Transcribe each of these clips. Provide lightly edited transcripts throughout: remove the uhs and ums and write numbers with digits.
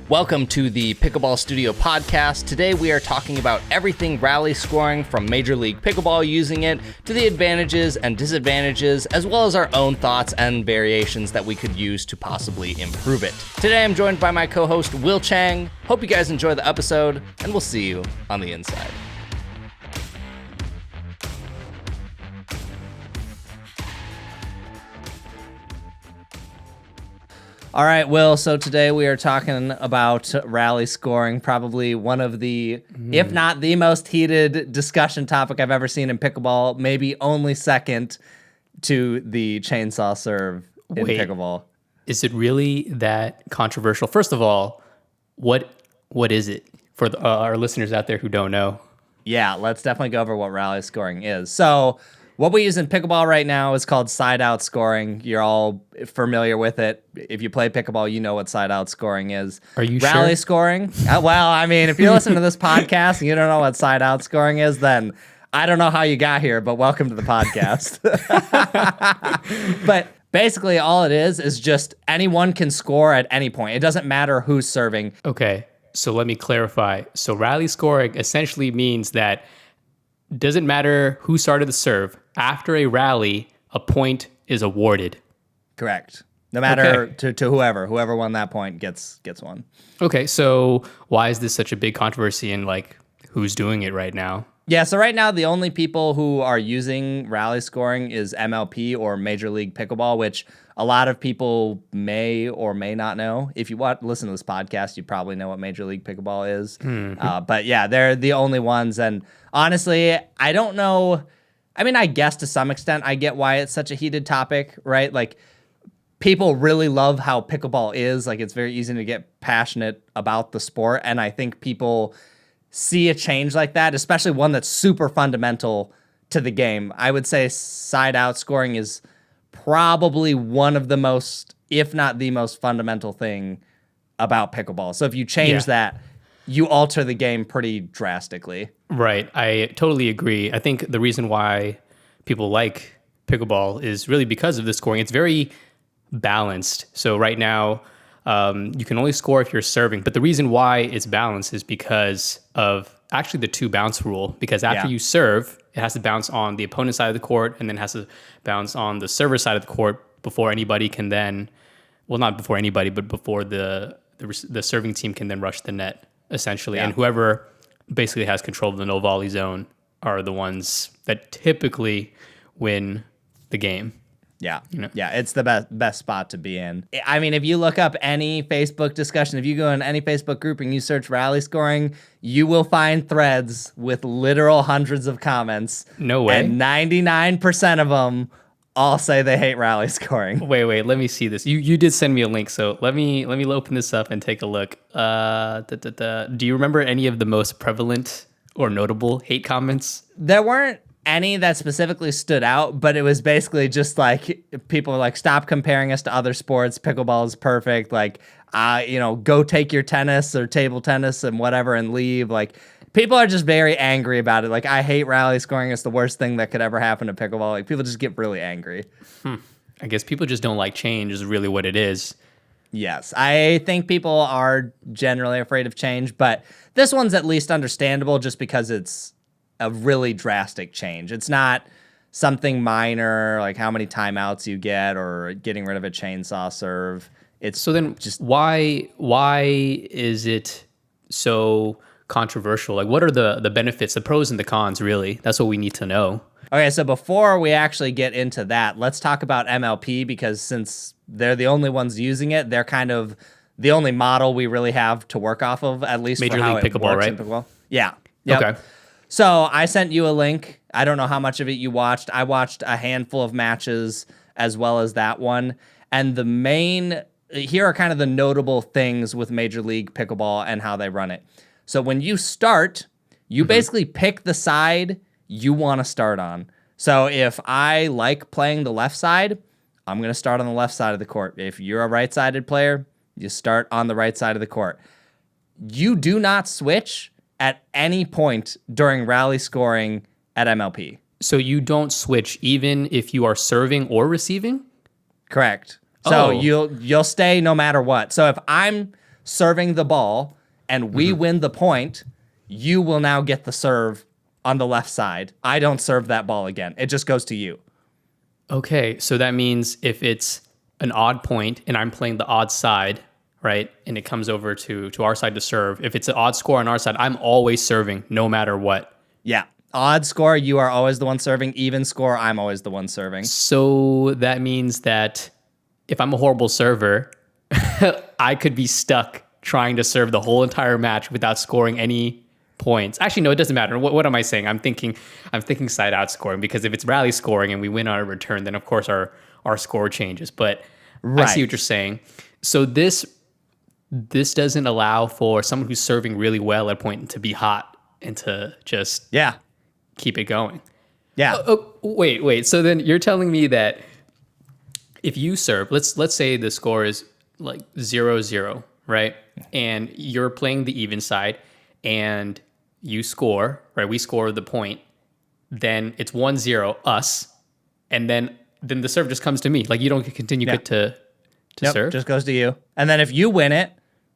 Welcome to the Pickleball Studio podcast. Today we are talking about everything rally scoring, from Major League Pickleball using it to the advantages and disadvantages, as well as our own thoughts and variations that we could use to possibly improve it. Today I'm joined by my co-host Will Chang. Hope you guys enjoy the episode, and we'll see you on the inside. All right, Will, so today we are talking about rally scoring, probably one of the, if not the most heated discussion topic I've ever seen in pickleball, maybe only second to the chainsaw serve in pickleball. Is it really that controversial? First of all, what is it for our listeners out there who don't know? Yeah, let's definitely go over what rally scoring is. So what we use in pickleball right now is called side-out scoring. You're all familiar with it. If you play pickleball, you know what side-out scoring is. Are you rally sure? scoring? Well, I mean, if you listen to this podcast and you don't know what side-out scoring is, then I don't know how you got here, but welcome to the podcast. But basically all it is just anyone can score at any point. It doesn't matter who's serving. Okay, so let me clarify. So rally scoring essentially means that doesn't matter who started the serve. After a rally, a point is awarded. Correct. No matter to whoever won that point gets one. Okay, so why is this such a big controversy and like who's doing it right now? Yeah, so right now the only people who are using rally scoring is MLP or Major League Pickleball, which a lot of people may or may not know. If you listen to this podcast, you probably know what Major League Pickleball is. But yeah, they're the only ones. And honestly, I don't know. I mean, I guess to some extent, I get why it's such a heated topic, right? Like, people really love how pickleball is. Like, it's very easy to get passionate about the sport. And I think people see a change like that, especially one that's super fundamental to the game. I would say side-out scoring is probably one of the most, if not the most fundamental thing about pickleball. So if you change that, you alter the game pretty drastically. Right. I totally agree. I think the reason why people like pickleball is really because of the scoring. It's very balanced. So right now, you can only score if you're serving. But the reason why it's balanced is because of actually the two bounce rule. Because after you serve, it has to bounce on the opponent's side of the court and then has to bounce on the server side of the court before anybody can then, well, not before anybody, but before the serving team can then rush the net, essentially. And whoever basically has control of the no volley zone are the ones that typically win the game. Yeah, yeah, it's the best spot to be in. I mean, if you look up any Facebook discussion, if you go in any Facebook group and you search rally scoring, you will find threads with literal hundreds of comments. No way. And 99% of them all say they hate rally scoring. Wait, let me see this. You did send me a link, so let me open this up and take a look. Do you remember any of the most prevalent or notable hate comments? There weren't any that specifically stood out, but it was basically just like people were like, stop comparing us to other sports. Pickleball is perfect. Like, go take your tennis or table tennis and whatever and leave. Like, people are just very angry about it. Like, I hate rally scoring. It's the worst thing that could ever happen to pickleball. Like, people just get really angry. I guess people just don't like change is really what it is. Yes, I think people are generally afraid of change, but this one's at least understandable just because it's a really drastic change. It's not something minor like how many timeouts you get or getting rid of a chainsaw serve. It's so then just why is it so controversial? Like, what are the benefits, the pros and the cons, really? That's what we need to know. Okay, so before we actually get into that, let's talk about MLP, because since they're the only ones using it, they're kind of the only model we really have to work off of, at least Major for how League it Pickleball, works right? in pickleball. Yeah. Yep. Okay. So I sent you a link. I don't know how much of it you watched. I watched a handful of matches as well as that one. And here are kind of the notable things with Major League Pickleball and how they run it. So when you start, you basically pick the side you want to start on. So if I like playing the left side, I'm going to start on the left side of the court. If you're a right-sided player, you start on the right side of the court. You do not switch at any point during rally scoring at MLP. So you don't switch even if you are serving or receiving? Correct. So you'll stay no matter what. So if I'm serving the ball and we win the point, you will now get the serve on the left side. I don't serve that ball again. It just goes to you. Okay, so that means if it's an odd point and I'm playing the odd side, right, and it comes over to our side to serve, if it's an odd score on our side, I'm always serving no matter what. Yeah. Odd score, you are always the one serving. Even score, I'm always the one serving. So that means that if I'm a horrible server, I could be stuck trying to serve the whole entire match without scoring any points. Actually, no, it doesn't matter. What am I saying? I'm thinking side out scoring, because if it's rally scoring and we win on a return, then of course our score changes. But I see what you're saying. So this doesn't allow for someone who's serving really well at a point to be hot and to just keep it going. Yeah. Wait. So then you're telling me that if you serve, let's say the score is like 0-0, right? And you're playing the even side and you score, right? We score the point. Then it's 1-0 us, and then the serve just comes to me. Like, you don't continue to serve. Just goes to you. And then if you win it,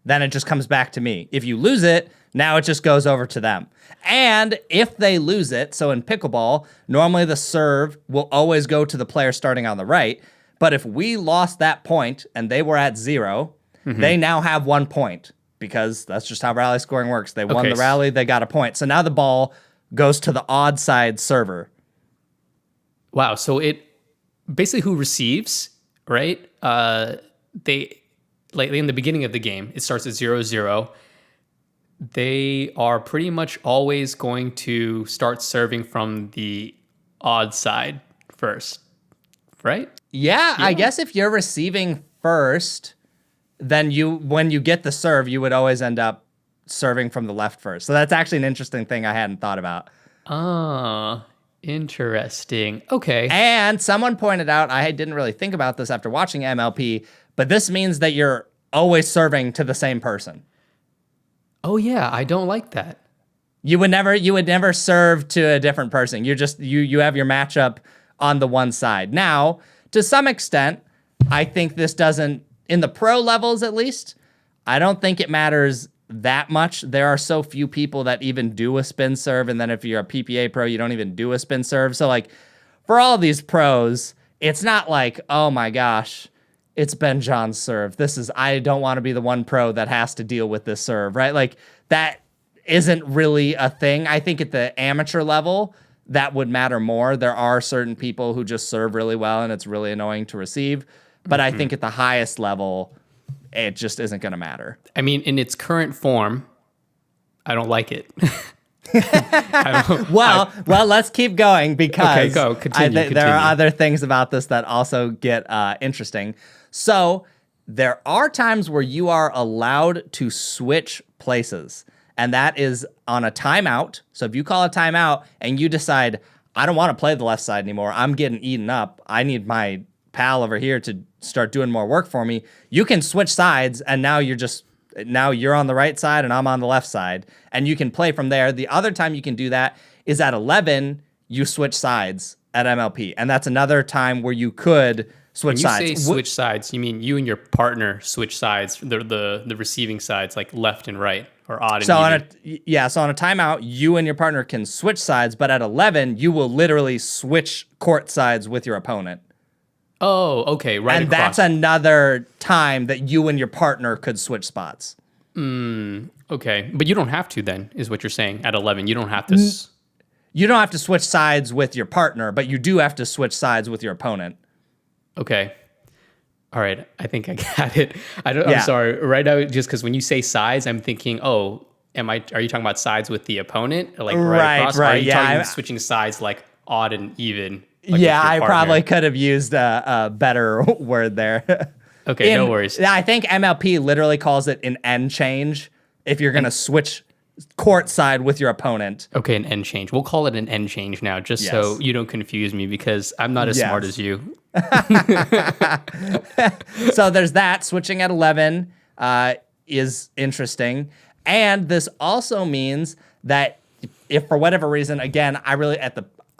then it just comes back to me. If you lose it, now it just goes over to them. And if they lose it, so in pickleball, normally the serve will always go to the player starting on the right. But if we lost that point and they were at 0, they now have 1 point, because that's just how rally scoring works. They won the rally, they got a point. So now the ball goes to the odd side server. Wow. So it basically, who receives, right? They, like in the beginning of the game, it starts at 0-0. They are pretty much always going to start serving from the odd side first, right? Yeah, I guess if you're receiving first, then when you get the serve, you would always end up serving from the left first. So that's actually an interesting thing I hadn't thought about. Ah, interesting. Okay. And someone pointed out, I didn't really think about this after watching MLP, but this means that you're always serving to the same person. Oh yeah, I don't like that. You would never serve to a different person. You're just you have your matchup on the one side. Now, to some extent, I think this doesn't, in the pro levels at least, I don't think it matters that much. There are so few people that even do a spin serve, and then if you're a PPA pro, you don't even do a spin serve. So like, for all these pros, it's not like, oh my gosh, it's Ben John's serve. I don't want to be the one pro that has to deal with this serve, right? Like, that isn't really a thing. I think at the amateur level, that would matter more. There are certain people who just serve really well and it's really annoying to receive. But I think at the highest level, it just isn't going to matter. I mean, in its current form, I don't like it. Well, let's keep going, because Continue. There are other things about this that also get interesting. So there are times where you are allowed to switch places, and that is on a timeout. So if you call a timeout and you decide, I don't want to play the left side anymore, I'm getting eaten up, I need my pal over here to start doing more work for me, you can switch sides, and now you're on the right side and I'm on the left side, and you can play from there. The other time you can do that is at 11, you switch sides at MLP, and that's another time where you could switch sides. When you say switch sides, you mean you and your partner switch sides, the receiving sides, like left and right, or odd and even. So on a timeout, you and your partner can switch sides, but at 11, you will literally switch court sides with your opponent. Oh, okay, right. And that's another time that you and your partner could switch spots. Okay, but you don't have to then, is what you're saying. At 11, you don't have to. You don't have to switch sides with your partner, but you do have to switch sides with your opponent. Okay. All right, I think I got it. I'm sorry. Right now, just because when you say sides, I'm thinking, oh, are you talking about sides with the opponent? Like right across? Right, or are you talking switching sides like odd and even? Like I probably could have used a better word there. Okay, no worries. I think MLP literally calls it an end change if you're going to switch court side with your opponent. Okay, an end change. We'll call it an end change now, just so you don't confuse me, because I'm not as smart as you. So there's that. Switching at 11 is interesting. And this also means that if for whatever reason, again,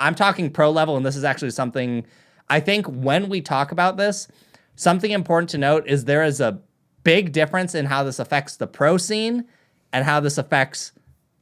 I'm talking pro level, and this is actually something I think when we talk about this, something important to note is there is a big difference in how this affects the pro scene and how this affects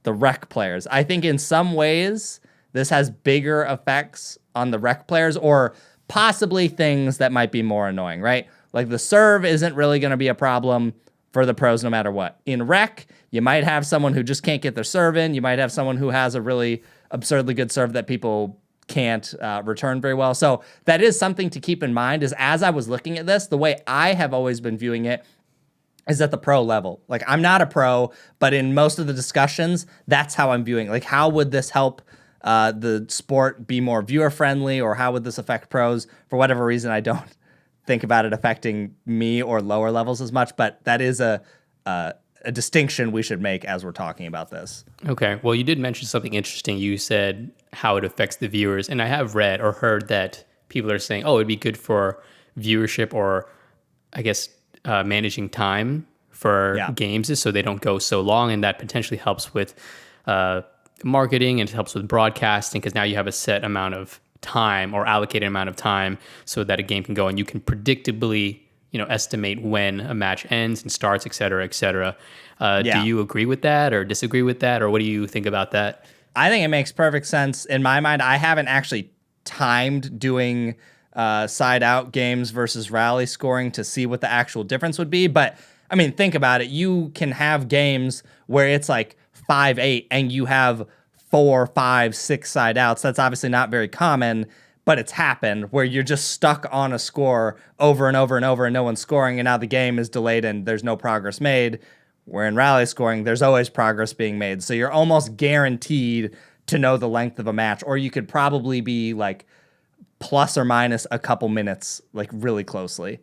the rec players. I think in some ways this has bigger effects on the rec players, or possibly things that might be more annoying, right? Like the serve isn't really going to be a problem for the pros no matter what. In rec, you might have someone who just can't get their serve in. You might have someone who has a really absurdly good serve that people can't return very well. So that is something to keep in mind, is as I was looking at this, the way I have always been viewing it is at the pro level. Like, I'm not a pro, but in most of the discussions, that's how I'm viewing it. Like, how would this help the sport be more viewer friendly, or how would this affect pros? For whatever reason, I don't think about it affecting me or lower levels as much, but that is a distinction we should make as we're talking about this. Okay. Well, you did mention something interesting. You said how it affects the viewers. And I have read or heard that people are saying, oh, it'd be good for viewership, or I guess managing time for games is so they don't go so long. And that potentially helps with marketing, and it helps with broadcasting, because now you have a set amount of time or allocated amount of time so that a game can go, and you can predictably estimate when a match ends and starts, et cetera, et cetera. Do you agree with that or disagree with that, or what do you think about that? I think it makes perfect sense. In my mind, I haven't actually timed doing side out games versus rally scoring to see what the actual difference would be. But I mean, think about it. You can have games where it's like 5-8 and you have 4, 5, 6 side outs. That's obviously not very common, but it's happened where you're just stuck on a score over and over and over and no one's scoring, and now the game is delayed and there's no progress made. Where in rally scoring, there's always progress being made. So you're almost guaranteed to know the length of a match, or you could probably be like plus or minus a couple minutes, like really closely.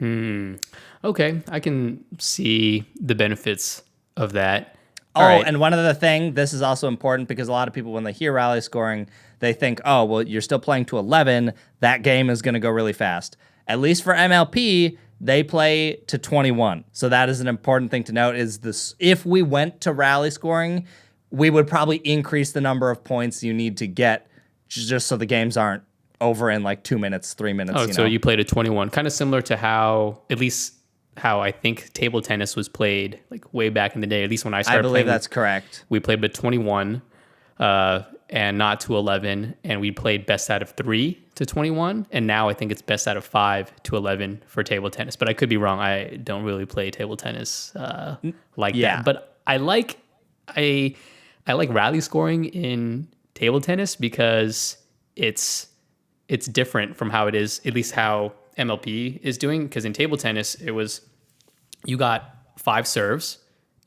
Okay, I can see the benefits of that. And one other thing, this is also important because a lot of people, when they hear rally scoring, they think, oh, well, you're still playing to 11. That game is going to go really fast. At least for MLP, they play to 21. So that is an important thing to note, is this: if we went to rally scoring, we would probably increase the number of points you need to get just so the games aren't over in like 2 minutes, 3 minutes. Oh, so you played to 21. Kind of similar to how, at least how I think table tennis was played like way back in the day, at least when I started playing. I believe that's correct. We played to 21 and not to 11, and we played best out of 3 to 21, and now I think it's best out of 5 to 11 for table tennis, but I could be wrong. I don't really play table tennis like that, but I like rally scoring in table tennis because it's different from how it is, at least how MLP is doing, because in table tennis, it was, you got 5 serves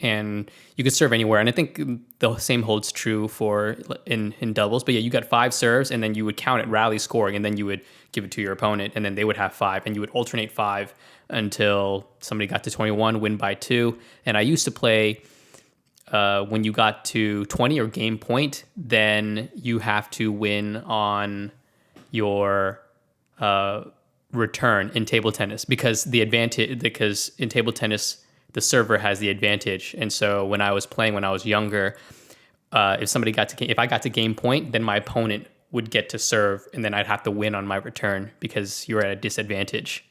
and you could serve anywhere. And I think the same holds true for in doubles, but yeah, you got 5 serves and then you would count it rally scoring, and then you would give it to your opponent, and then they would have 5, and you would alternate 5 until somebody got to 21, win by 2. And I used to play when you got to 20 or game point, then you have to win on your return in table tennis, because in table tennis the server has the advantage. And so when I was playing when I was younger, if I got to game point, then my opponent would get to serve, and then I'd have to win on my return because you're at a disadvantage.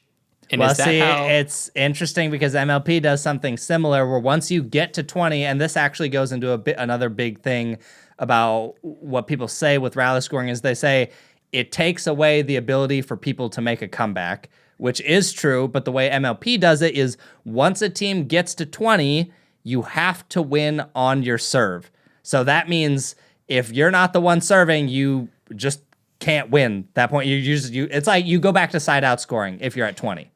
And it's interesting because MLP does something similar, where once you get to 20, and this actually goes into another big thing about what people say with rally scoring, is they say it takes away the ability for people to make a comeback, which is true. But the way MLP does it is, once a team gets to 20, you have to win on your serve. So that means if you're not the one serving, you just can't win. At that point, it's like you go back to side out scoring if you're at 20.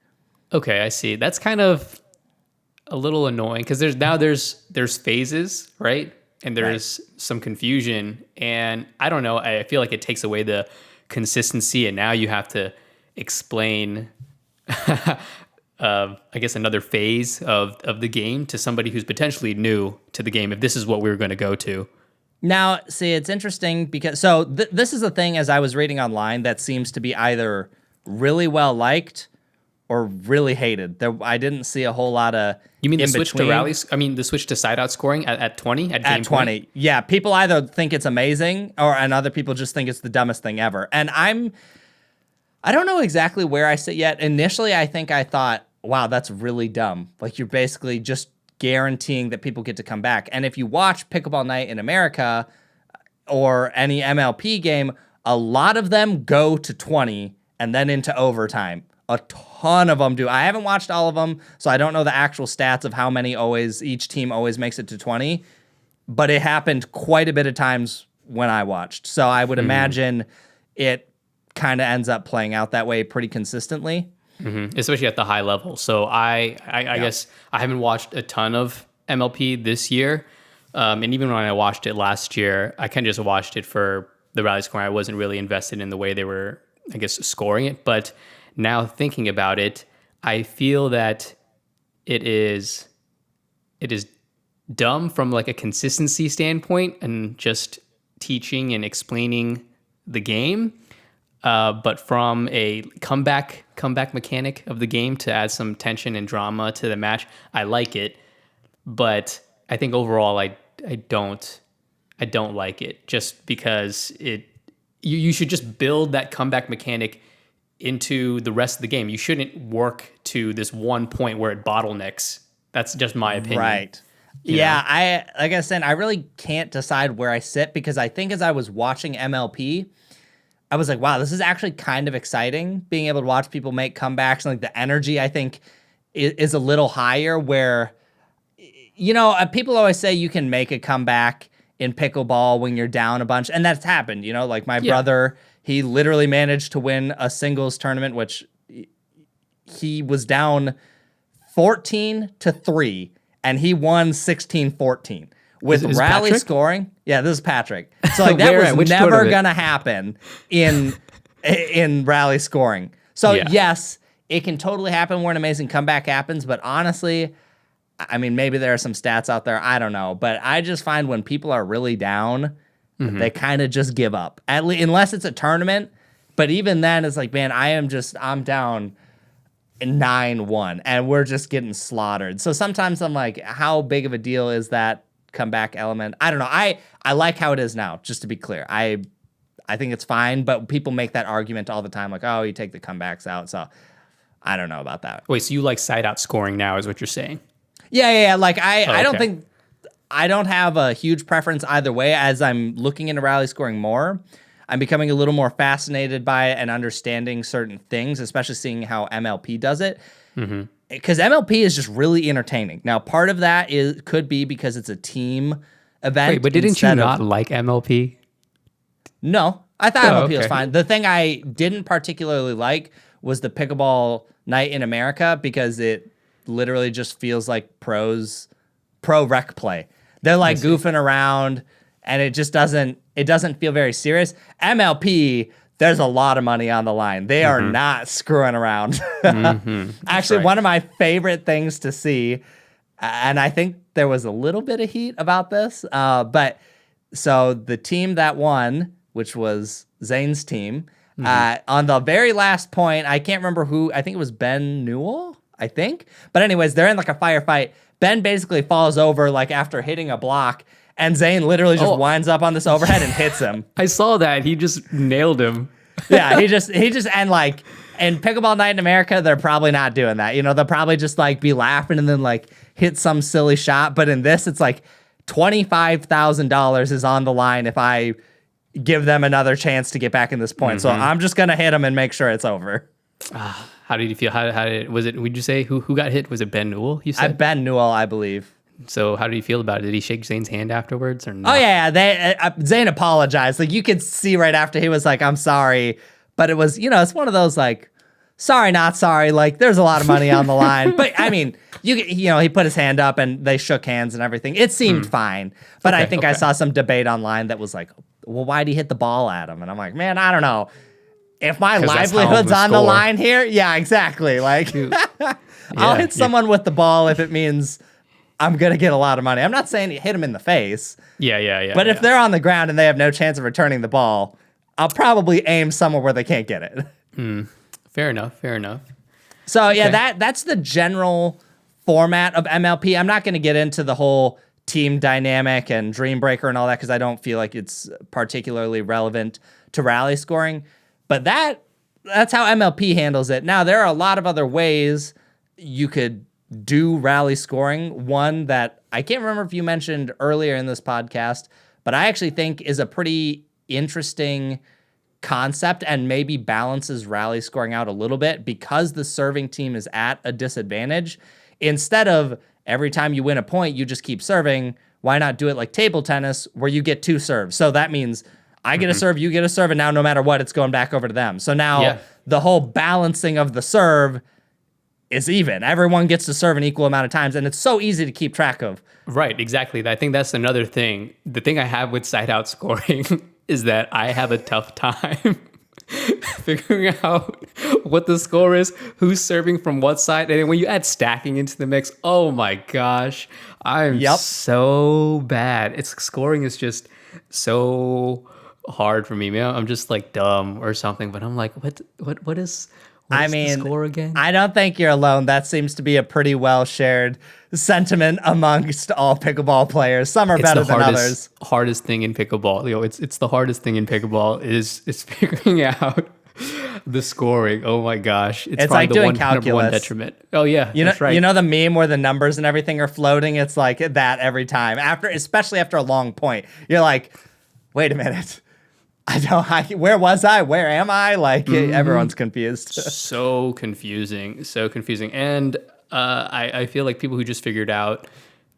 Okay, I see. That's kind of a little annoying because there's phases, right? And there's some confusion, and I don't know. I feel like it takes away the consistency, and now you have to explain, I guess, another phase of the game to somebody who's potentially new to the game, if this is what we were going to go to. Now, see, it's interesting because this is a thing, as I was reading online, that seems to be either really well liked or really hated. I didn't see a whole lot of. You mean the switch to rallies? I mean the switch to side out scoring at 20 at game 20. Point? Yeah, people either think it's amazing and other people just think it's the dumbest thing ever. And I don't know exactly where I sit yet. Initially, I think I thought, wow, that's really dumb. Like, you're basically just guaranteeing that people get to come back. And if you watch Pickleball Night in America or any MLP game, a lot of them go to 20 and then into overtime. A ton of them do. I haven't watched all of them, so I don't know the actual stats of how many each team always makes it to 20, but it happened quite a bit of times when I watched. So I would imagine it kind of ends up playing out that way pretty consistently. Especially at the high level. So I guess I haven't watched a ton of MLP this year. And even when I watched it last year, I kind of just watched it for the rally scoring. I wasn't really invested in the way they were, I guess, scoring it. But now thinking about it, I feel that it is dumb from like a consistency standpoint and just teaching and explaining the game. But from a comeback mechanic of the game to add some tension and drama to the match, I like it. But I think overall, I don't like it, just because you should just build that comeback mechanic into the rest of the game. You shouldn't work to this one point where it bottlenecks. That's just my opinion. Right. Like I said, I really can't decide where I sit, because I think as I was watching MLP, I was like, wow, this is actually kind of exciting, being able to watch people make comebacks. And like, the energy, I think, is a little higher, where, people always say you can make a comeback in pickleball when you're down a bunch. And that's happened, like my brother, he literally managed to win a singles tournament, which he was down 14-3, and he won 16-14. With rally Patrick? scoring. Yeah, this is Patrick. So like, that was never going to happen in rally scoring. So yes, it can totally happen where an amazing comeback happens. But honestly, I mean, maybe there are some stats out there, I don't know. But I just find when people are really down, they kind of just give up. Unless it's a tournament. But even then, it's like, man, I'm down 9-1, and we're just getting slaughtered. So sometimes I'm like, how big of a deal is that comeback element? I don't know. I like how it is now, just to be clear. I think it's fine, but people make that argument all the time, like, oh, you take the comebacks out. So I don't know about that. Wait, so you like side out scoring now, is what you're saying? Yeah. Like, I don't have a huge preference either way. As I'm looking into rally scoring more, I'm becoming a little more fascinated by it and understanding certain things, especially seeing how MLP does it. Because MLP is just really entertaining. Now, part of that could be because it's a team event. Wait, but didn't you not like MLP? No, I thought MLP was fine. The thing I didn't particularly like was the Pickleball Night in America, because it literally just feels like pro rec play. They're like goofing around, and it doesn't feel very serious. MLP, there's a lot of money on the line. They are not screwing around. Actually, one of my favorite things to see, and I think there was a little bit of heat about this, but so the team that won, which was Zane's team, on the very last point, I can't remember who, I think it was Ben Newell, I think. But anyways, they're in like a firefight. Ben basically falls over like after hitting a block, and Zane literally just winds up on this overhead and hits him. I saw that. He just nailed him. Yeah, he just and like, in Pickleball Night in America, they're probably not doing that. They'll probably just like be laughing and then like hit some silly shot. But in this, it's like $25,000 is on the line if I give them another chance to get back in this point. So I'm just gonna hit him and make sure it's over. How did you feel? How did was it? Would you say who got hit? Was it Ben Newell? You said Ben Newell, I believe. So how did you feel about it? Did he shake Zane's hand afterwards or no? Oh yeah, Zane apologized. Like, you could see right after, he was like, "I'm sorry," but it was, it's one of those like, sorry, not sorry. Like, there's a lot of money on the line, but I mean, he put his hand up and they shook hands and everything. It seemed fine, but I think I saw some debate online that was like, well, why'd he hit the ball at him? And I'm like, man, I don't know. If my livelihood's on the line here, yeah, exactly. Like, I'll hit someone with the ball if it means I'm going to get a lot of money. I'm not saying hit him in the face. Yeah. But if they're on the ground and they have no chance of returning the ball, I'll probably aim somewhere where they can't get it. Fair enough. So, yeah, that's the general format of MLP. I'm not going to get into the whole team dynamic and Dream Breaker and all that, because I don't feel like it's particularly relevant to rally scoring. But that's how MLP handles it. Now, there are a lot of other ways you could do rally scoring. One that I can't remember if you mentioned earlier in this podcast, but I actually think is a pretty interesting concept and maybe balances rally scoring out a little bit because the serving team is at a disadvantage. Instead of every time you win a point, you just keep serving, why not do it like table tennis where you get 2 serves? So that means I get a serve, you get a serve, and now no matter what, it's going back over to them. So now the whole balancing of the serve is even. Everyone gets to serve an equal amount of times, and it's so easy to keep track of. Right, exactly. I think that's another thing. The thing I have with side out scoring is that I have a tough time figuring out what the score is, who's serving from what side. And then when you add stacking into the mix, oh my gosh, I'm so bad. Scoring is just so hard for me, man. I'm just like dumb or something, but I'm like, what is the score again? I don't think you're alone. That seems to be a pretty well shared sentiment amongst all pickleball players. Some are better than others. Hardest thing in pickleball. It's the hardest thing in pickleball is figuring out the scoring. Oh my gosh. It's probably like doing number one detriment. Oh yeah. That's right. You know the meme where the numbers and everything are floating? It's like that every time. Especially after a long point. You're like, wait a minute. Where was I? Where am I? Like everyone's confused. So confusing. And I feel like people who just figured out,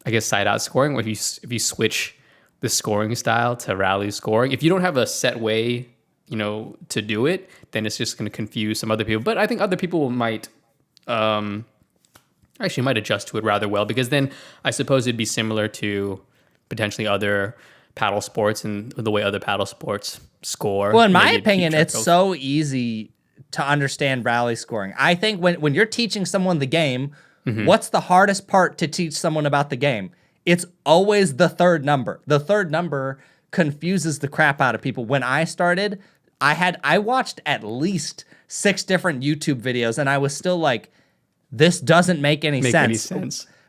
I guess, side out scoring, if you switch the scoring style to rally scoring, if you don't have a set way, to do it, then it's just going to confuse some other people. But I think other people might adjust to it rather well, because then I suppose it'd be similar to potentially other paddle sports and the way other paddle sports score. Well, in my opinion, it's so easy to understand rally scoring. I think when you're teaching someone the game, what's the hardest part to teach someone about the game? It's always the third number. The third number confuses the crap out of people. When I started, I watched at least 6 different YouTube videos, and I was still like, this doesn't make any sense.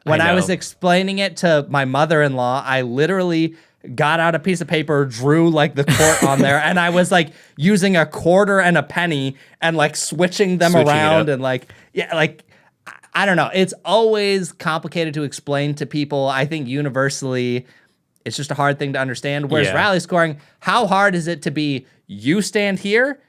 When I was explaining it to my mother-in-law, I literally got out a piece of paper, drew like the court on there, and I was like using a quarter and a penny and like switching them around and I don't know. It's always complicated to explain to people. I think universally it's just a hard thing to understand. Whereas rally scoring, how hard is it to be you stand here,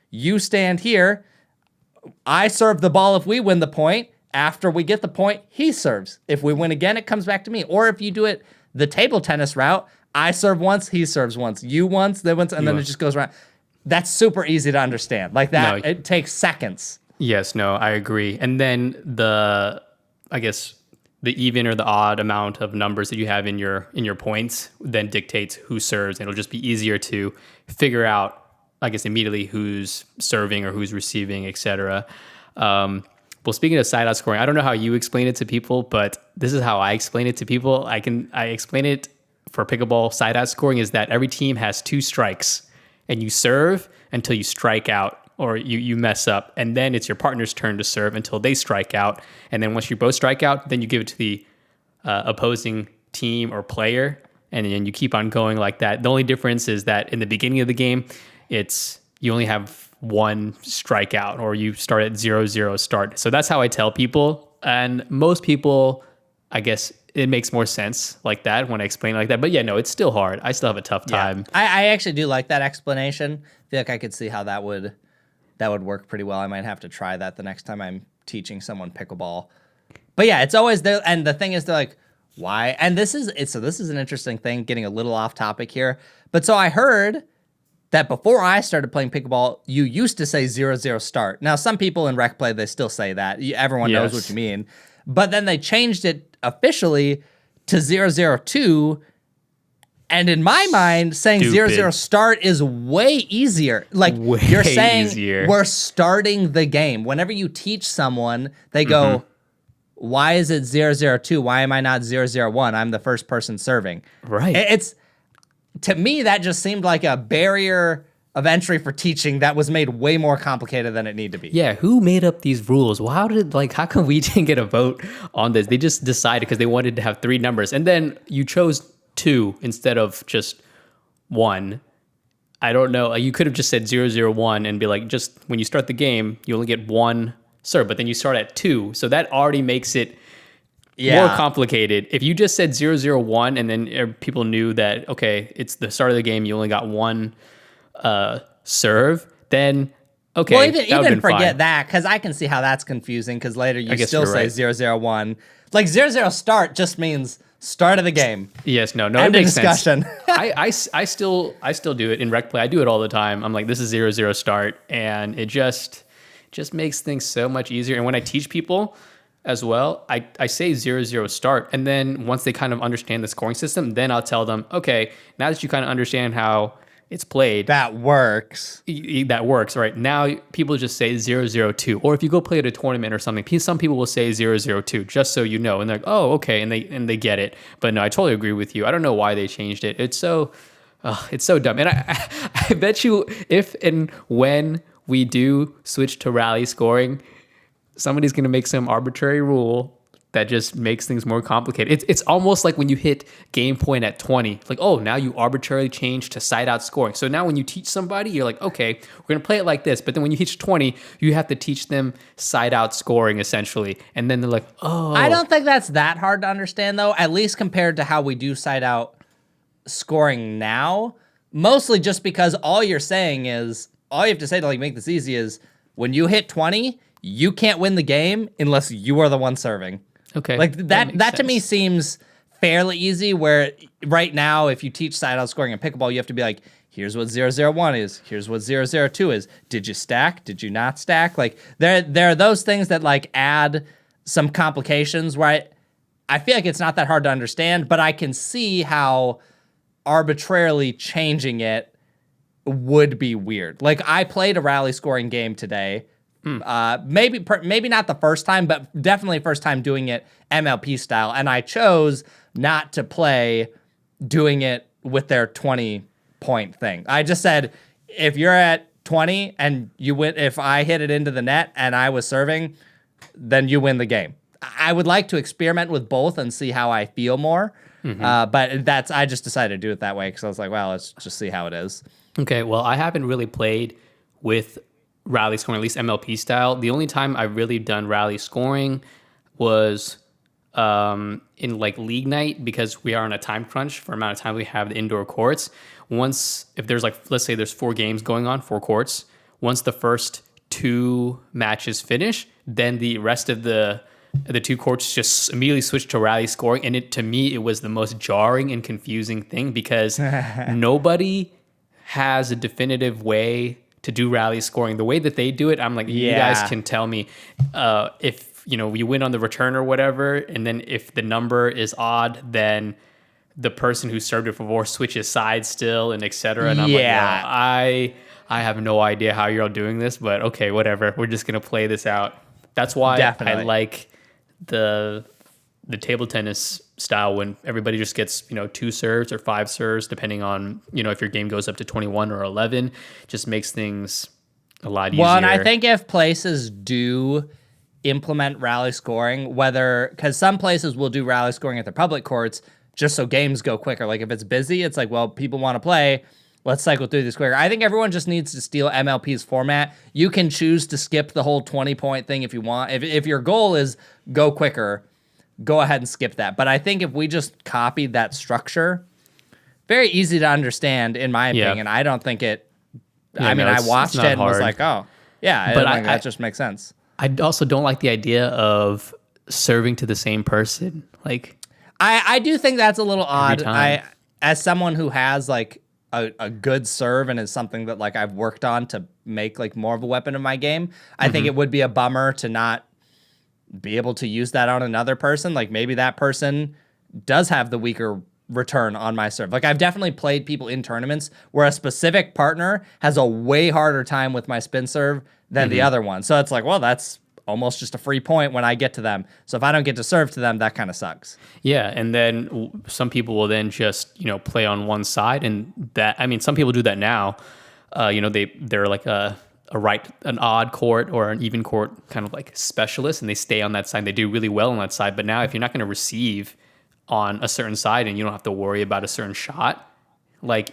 I serve the ball if we win the point. After we get the point, he serves. If we win again, it comes back to me. Or if you do it the table tennis route, I serve once, he serves once, you once, they once, and then it just goes around. That's super easy to understand. Like that, it takes seconds. Yes, no, I agree. And then the even or the odd amount of numbers that you have in your points then dictates who serves. And it'll just be easier to figure out, I guess, immediately who's serving or who's receiving, etc. Well, speaking of side out scoring, I don't know how you explain it to people, but this is how I explain it to people. I explain it for pickleball side out scoring is that every team has 2 strikes, and you serve until you strike out or you mess up, and then it's your partner's turn to serve until they strike out, and then once you both strike out, then you give it to the opposing team or player, and then you keep on going like that. The only difference is that in the beginning of the game, you only have 1 strikeout, or you start at 0-0 start. So that's how I tell people, and most people, I guess, it makes more sense like that when I explain it like that. But yeah, no, it's still hard. I still have a tough time. Yeah. I actually do like that explanation. I feel like I could see how that would work pretty well. I might have to try that the next time I'm teaching someone pickleball. But yeah, it's always there. And the thing is, they're like, why? And this is an interesting thing, getting a little off topic here. But so I heard that before I started playing pickleball, you used to say 0-0 start. Now, some people in rec play, they still say that. Everyone knows what you mean. But then they changed it officially to 0-0-2. And in my mind, saying 0-0 start is way easier. Like, you're saying we're starting the game. Whenever you teach someone, they go, why is it 0-0-2? Why am I not 0-0-1? I'm the first person serving. Right. To me, that just seemed like a barrier of entry for teaching that was made way more complicated than it needed to be. Yeah, who made up these rules? How come we didn't get a vote on this? They just decided because they wanted to have 3 numbers. And then you chose 2 instead of just 1. I don't know. You could have just said 0-0-1 and be like, just when you start the game, you only get 1 serve, but then you start at 2. So that already makes it Yeah. more complicated. If you just said 0-0-1 and then people knew that, okay, it's the start of the game, you only got one serve, then okay, Well, that even been forget fine. that, because I can see how that's confusing, because later you guess still you're say right. 0-0-1. Like 0-0 start just means start of the game. Yes, no, End it of makes discussion. sense. I still do it in rec play. I do it all the time. I'm like, this is 0-0 start, and it just makes things so much easier. And when I teach people as well, I say 0-0 start, and then once they kind of understand the scoring system, then I'll tell them, okay, now that you kind of understand how it's played, That works. that works, right? Now people just say 0-0-2, or if you go play at a tournament or something, some people will say 0-0-2, just so you know, and they're like, oh, okay, and they get it. But no, I totally agree with you. I don't know why they changed it. It's so dumb. And I bet you if and when we do switch to rally scoring, somebody's going to make some arbitrary rule that just makes things more complicated. It's almost like when you hit game point at 20, like, oh, now you arbitrarily change to side out scoring. So now when you teach somebody, you're like, okay, we're going to play it like this. But then when you hit 20, you have to teach them side out scoring essentially. And then they're like, oh. I don't think that's that hard to understand, though, at least compared to how we do side out scoring now. Mostly just because all you're saying is, all you have to say to like make this easy is, when you hit 20, you can't win the game unless you are the one serving. Okay. Like that to me sense. seems fairly easy, where right now, if you teach side out scoring in pickleball, you have to be like, here's what 0-0-1 is, here's what 0-0-2 is. Did you stack? Did you not stack? Like there are those things that like add some complications where I feel like it's not that hard to understand, but I can see how arbitrarily changing it would be weird. Like I played a rally scoring game today. Maybe not the first time, but definitely first time doing it MLP style. And I chose not to play doing it with their 20-point thing. I just said, if you're at 20 and you win, if I hit it into the net and I was serving, then you win the game. I would like to experiment with both and see how I feel more. But I just decided to do it that way because I was like, well, let's just see how it is. Okay, well, I haven't really played with rally scoring, at least MLP style. The only time I've really done rally scoring was in like league night, because we are on a time crunch for the amount of time we have the indoor courts. If there's like, let's say there's 4 games going on, 4 courts, once the first 2 matches finish, then the rest of the 2 courts just immediately switch to rally scoring. And to me, it was the most jarring and confusing thing, because nobody has a definitive way to do rally scoring. The way that they do it, I'm like, you guys can tell me if you win on the return or whatever, and then if the number is odd, then the person who served it before switches sides still, and etc. And I'm like, well, I have no idea how you're all doing this, but okay, whatever. We're just gonna play this out. That's why Definitely. I like the table tennis style, when everybody just gets 2 serves or 5 serves, depending on if your game goes up to 21 or 11. Just makes things a lot easier. Well, and I think if places do implement rally scoring, because some places will do rally scoring at their public courts just so games go quicker. Like if it's busy, it's like, well, people want to play, let's cycle through this quicker. I think everyone just needs to steal MLP's format. You can choose to skip the whole 20-point thing if you want. If your goal is go quicker, go ahead and skip that. But I think if we just copied that structure, very easy to understand, in my opinion. I don't think it... I watched it and was like, oh, yeah, but that just makes sense. I also don't like the idea of serving to the same person. Like, I do think that's a little odd. time. As someone who has like a good serve and is something that like I've worked on to make like more of a weapon in my game, I think it would be a bummer to not be able to use that on another person. Like maybe that person does have the weaker return on my serve. Like I've definitely played people in tournaments where a specific partner has a way harder time with my spin serve than the other one. So it's like, well, that's almost just a free point when I get to them. So if I don't get to serve to them, that kind of sucks. Yeah, and then some people will then just play on one side, and some people do that now. They're like an odd court or an even court kind of like specialist, and they stay on that side. They do really well on that side. But now if you're not going to receive on a certain side and you don't have to worry about a certain shot, like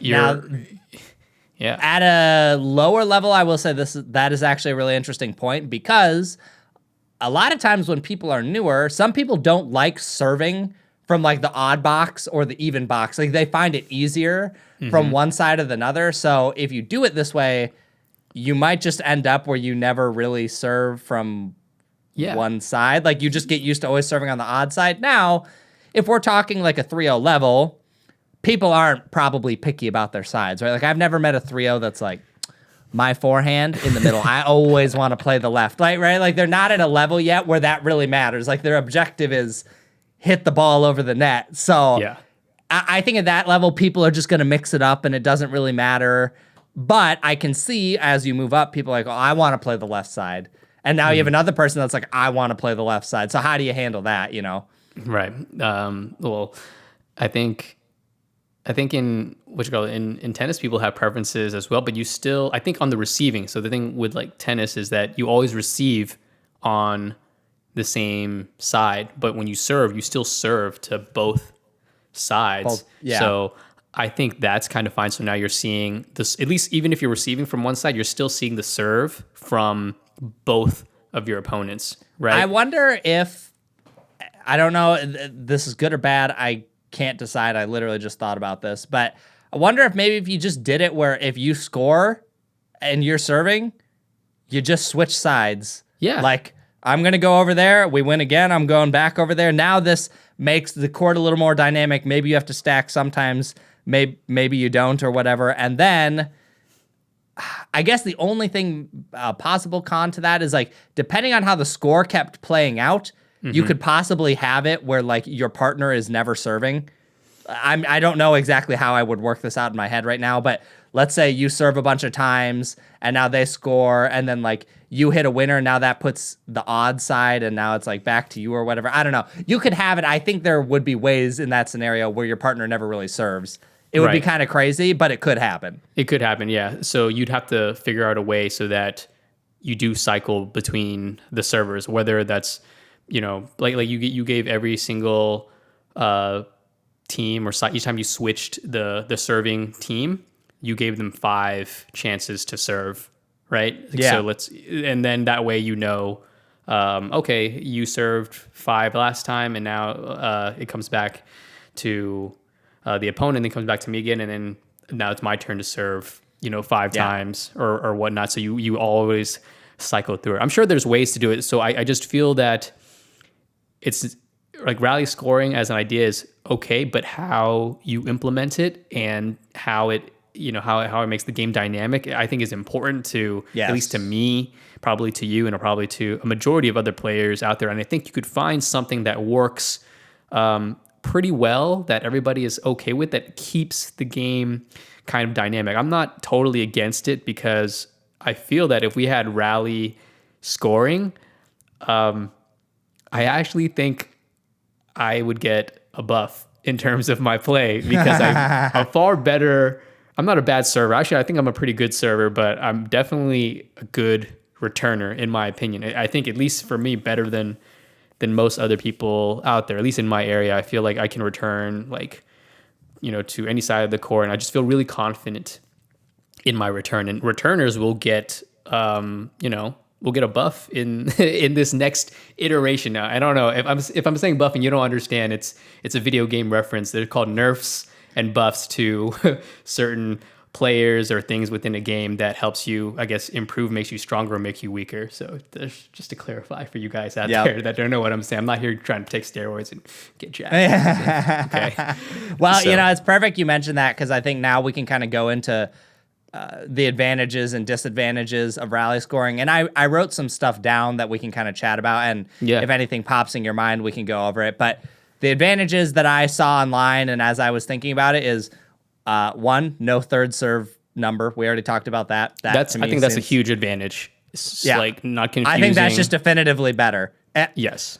At a lower level, I will say that is actually a really interesting point, because a lot of times when people are newer, some people don't like serving from like the odd box or the even box. Like they find it easier from one side or the other. So if you do it this way, you might just end up where you never really serve from one side. Like you just get used to always serving on the odd side. Now, if we're talking like a 3-0 level, people aren't probably picky about their sides, right? Like I've never met a 3-0 that's like, my forehand in the middle. I always want to play the left, right? Like they're not at a level yet where that really matters. Like their objective is hit the ball over the net. So I think at that level, people are just going to mix it up and it doesn't really matter. But I can see as you move up, people are like, oh, I want to play the left side. And now you have another person that's like, I want to play the left side. So how do you handle that, you know? Right. Well, I think in tennis, people have preferences as well, but you still, I think on the receiving. So the thing with like tennis is that you always receive on the same side, but when you serve, you still serve to both sides. So I think that's kind of fine. So now you're seeing this, at least even if you're receiving from one side, you're still seeing the serve from both of your opponents, right? I wonder if, I don't know, this is good or bad. I can't decide. I literally just thought about this, but I wonder if maybe if you just did it where if you score and you're serving, you just switch sides. Yeah. Like I'm going to go over there. We win again. I'm going back over there. Now this makes the court a little more dynamic. Maybe you have to stack sometimes. Maybe you don't or whatever. And then I guess the only thing possible con to that is like, depending on how the score kept playing out, you could possibly have it where like your partner is never serving. I don't know exactly how I would work this out in my head right now, but let's say you serve a bunch of times and now they score and then like you hit a winner. Now that puts the odd side and now it's like back to you or whatever. I don't know. You could have it. I think there would be ways in that scenario where your partner never really serves. It would be kind of crazy, but it could happen. It could happen, yeah. So you'd have to figure out a way so that you do cycle between the servers, whether that's, you know, like you gave every single team or side, each time you switched the serving team, you gave them 5 chances to serve, right? Yeah. So and then that way you know, okay, you served 5 last time, and now it comes back to the opponent, then comes back to me again, and then now it's my turn to serve, you know, 5 times or whatnot. So you always cycle through it. I'm sure there's ways to do it. So I just feel that it's like rally scoring as an idea is okay, but how you implement it and how it, you know, how it makes the game dynamic, I think is important to, at least to me, probably to you, and probably to a majority of other players out there. And I think you could find something that works pretty well, that everybody is okay with, that keeps the game kind of dynamic. I'm not totally against it because I feel that if we had rally scoring, I actually think I would get a buff in terms of my play because I'm far better. I'm not a bad server. Actually, I think I'm a pretty good server, but I'm definitely a good returner in my opinion. I think, at least for me, better than most other people out there, at least in my area. I feel like I can return, like, you know, to any side of the court, and I just feel really confident in my return. And returners will get, you know, we'll get a buff in in this next iteration. Now, I don't know if I'm saying buff and you don't understand. It's a video game reference. They're called nerfs and buffs to certain players or things within a game that helps you, I guess, improve, makes you stronger, or make you weaker. So there's just to clarify for you guys out there that don't know what I'm saying. I'm not here trying to take steroids and get jacked. Okay. Well, you know, it's perfect you mentioned that because I think now we can kind of go into the advantages and disadvantages of rally scoring. And I wrote some stuff down that we can kind of chat about. And if anything pops in your mind, we can go over it. But the advantages that I saw online and as I was thinking about it is, 1, no third serve number. We already talked about that. I think that's a huge advantage. It's like not confusing. I think that's just definitively better. Yes.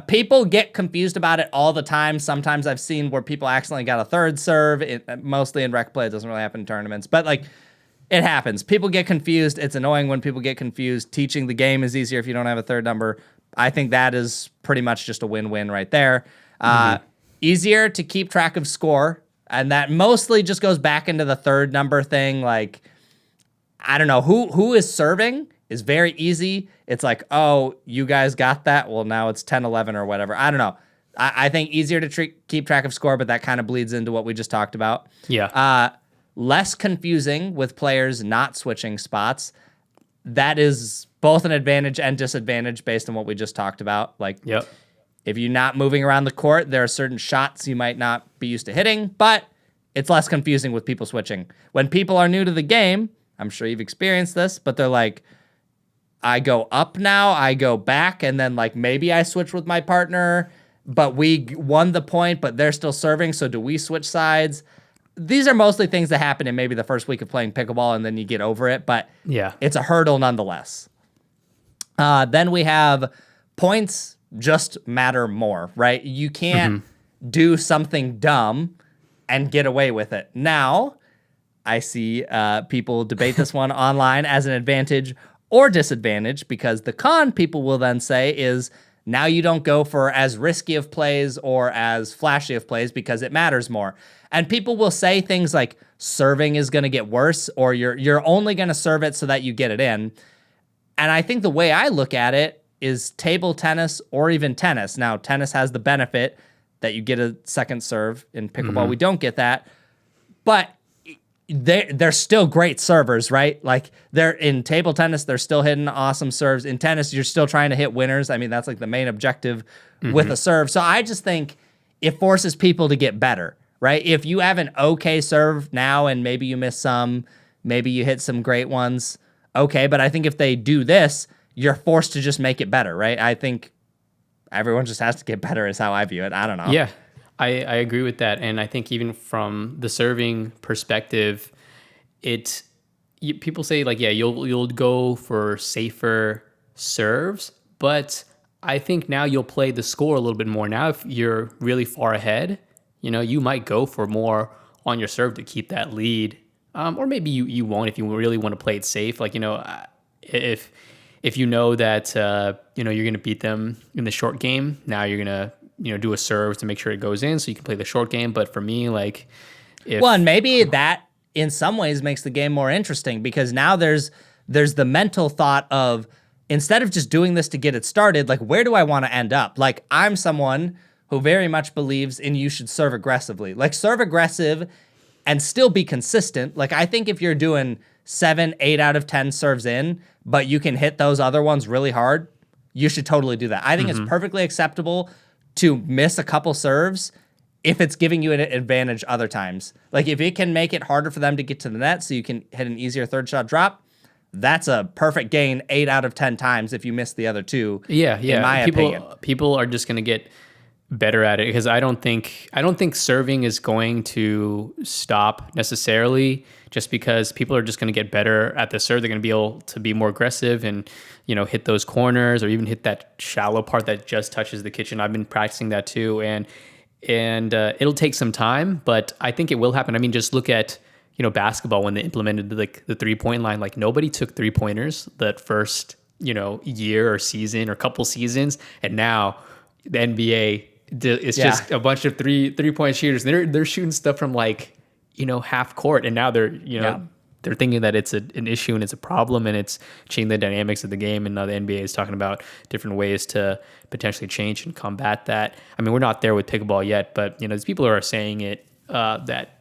People get confused about it all the time. Sometimes I've seen where people accidentally got a third serve. Mostly in rec play, it doesn't really happen in tournaments. But like, it happens. People get confused. It's annoying when people get confused. Teaching the game is easier if you don't have a third number. I think that is pretty much just a win-win right there. Easier to keep track of score. And that mostly just goes back into the third number thing. Like, I don't know, who is serving is very easy. It's like, oh, you guys got that? Well, now it's 10-11 or whatever. I don't know. I think easier to keep track of score, but that kind of bleeds into what we just talked about. Yeah. Less confusing with players not switching spots. That is both an advantage and disadvantage based on what we just talked about. Like, Yep. if you're not moving around the court, there are certain shots you might not be used to hitting, but it's less confusing with people switching. When people are new to the game, I'm sure you've experienced this, but they're like, I go up now, I go back, and then like maybe I switch with my partner, but we won the point, but they're still serving, so do we switch sides? These are mostly things that happen in maybe the first week of playing pickleball, and then you get over it, but Yeah. it's a hurdle nonetheless. Then we have points just matter more, right? You can't do something dumb and get away with it. Now, I see people debate this one online as an advantage or disadvantage, because the con people will then say is now you don't go for as risky of plays or as flashy of plays because it matters more. And people will say things like serving is going to get worse, or you're only going to serve it so that you get it in. And I think the way I look at it is table tennis or even tennis. Now, tennis has the benefit that you get a second serve. In pickleball, we don't get that. But they're still great servers, right? Like, they're in table tennis, they're still hitting awesome serves. In tennis, you're still trying to hit winners. I mean, that's like the main objective with a serve. So I just think it forces people to get better, right? If you have an okay serve now and maybe you miss some, maybe you hit some great ones, okay. But I think if they do this, you're forced to just make it better, right? I think everyone just has to get better is how I view it. I don't know. Yeah, I agree with that. And I think even from the serving perspective, people say like, yeah, you'll go for safer serves, but I think now you'll play the score a little bit more. Now, if you're really far ahead, you might go for more on your serve to keep that lead. Or maybe you won't if you really want to play it safe. Like, if you know that, you're going to beat them in the short game, now you're going to, do a serve to make sure it goes in so you can play the short game. But for me, like, and maybe that in some ways makes the game more interesting, because now there's the mental thought of, instead of just doing this to get it started, like, where do I want to end up? Like, I'm someone who very much believes in you should serve aggressively. Like, serve aggressive and still be consistent. Like, I think if you're doing 7, 8 out of 10 serves in, but you can hit those other ones really hard, you should totally do that. I think it's perfectly acceptable to miss a couple serves if it's giving you an advantage other times. Like, if it can make it harder for them to get to the net so you can hit an easier third shot drop, that's a perfect gain 8 out of 10 times if you miss the other two. Yeah. In my opinion. People are just going to get better at it, because I don't think serving is going to stop necessarily, just because people are just going to get better at the serve. They're going to be able to be more aggressive and, hit those corners or even hit that shallow part that just touches the kitchen. I've been practicing that too. And it'll take some time, but I think it will happen. I mean, just look at, basketball when they implemented the 3-point line. Like, nobody took 3-pointers that first, year or season or couple seasons. And now the NBA, it's just a bunch of three-point shooters. They're shooting stuff from like, half court, and now they're they're thinking that it's an issue and it's a problem and it's changing the dynamics of the game. And now the NBA is talking about different ways to potentially change and combat that. I mean, we're not there with pickleball yet, but these people who are saying it that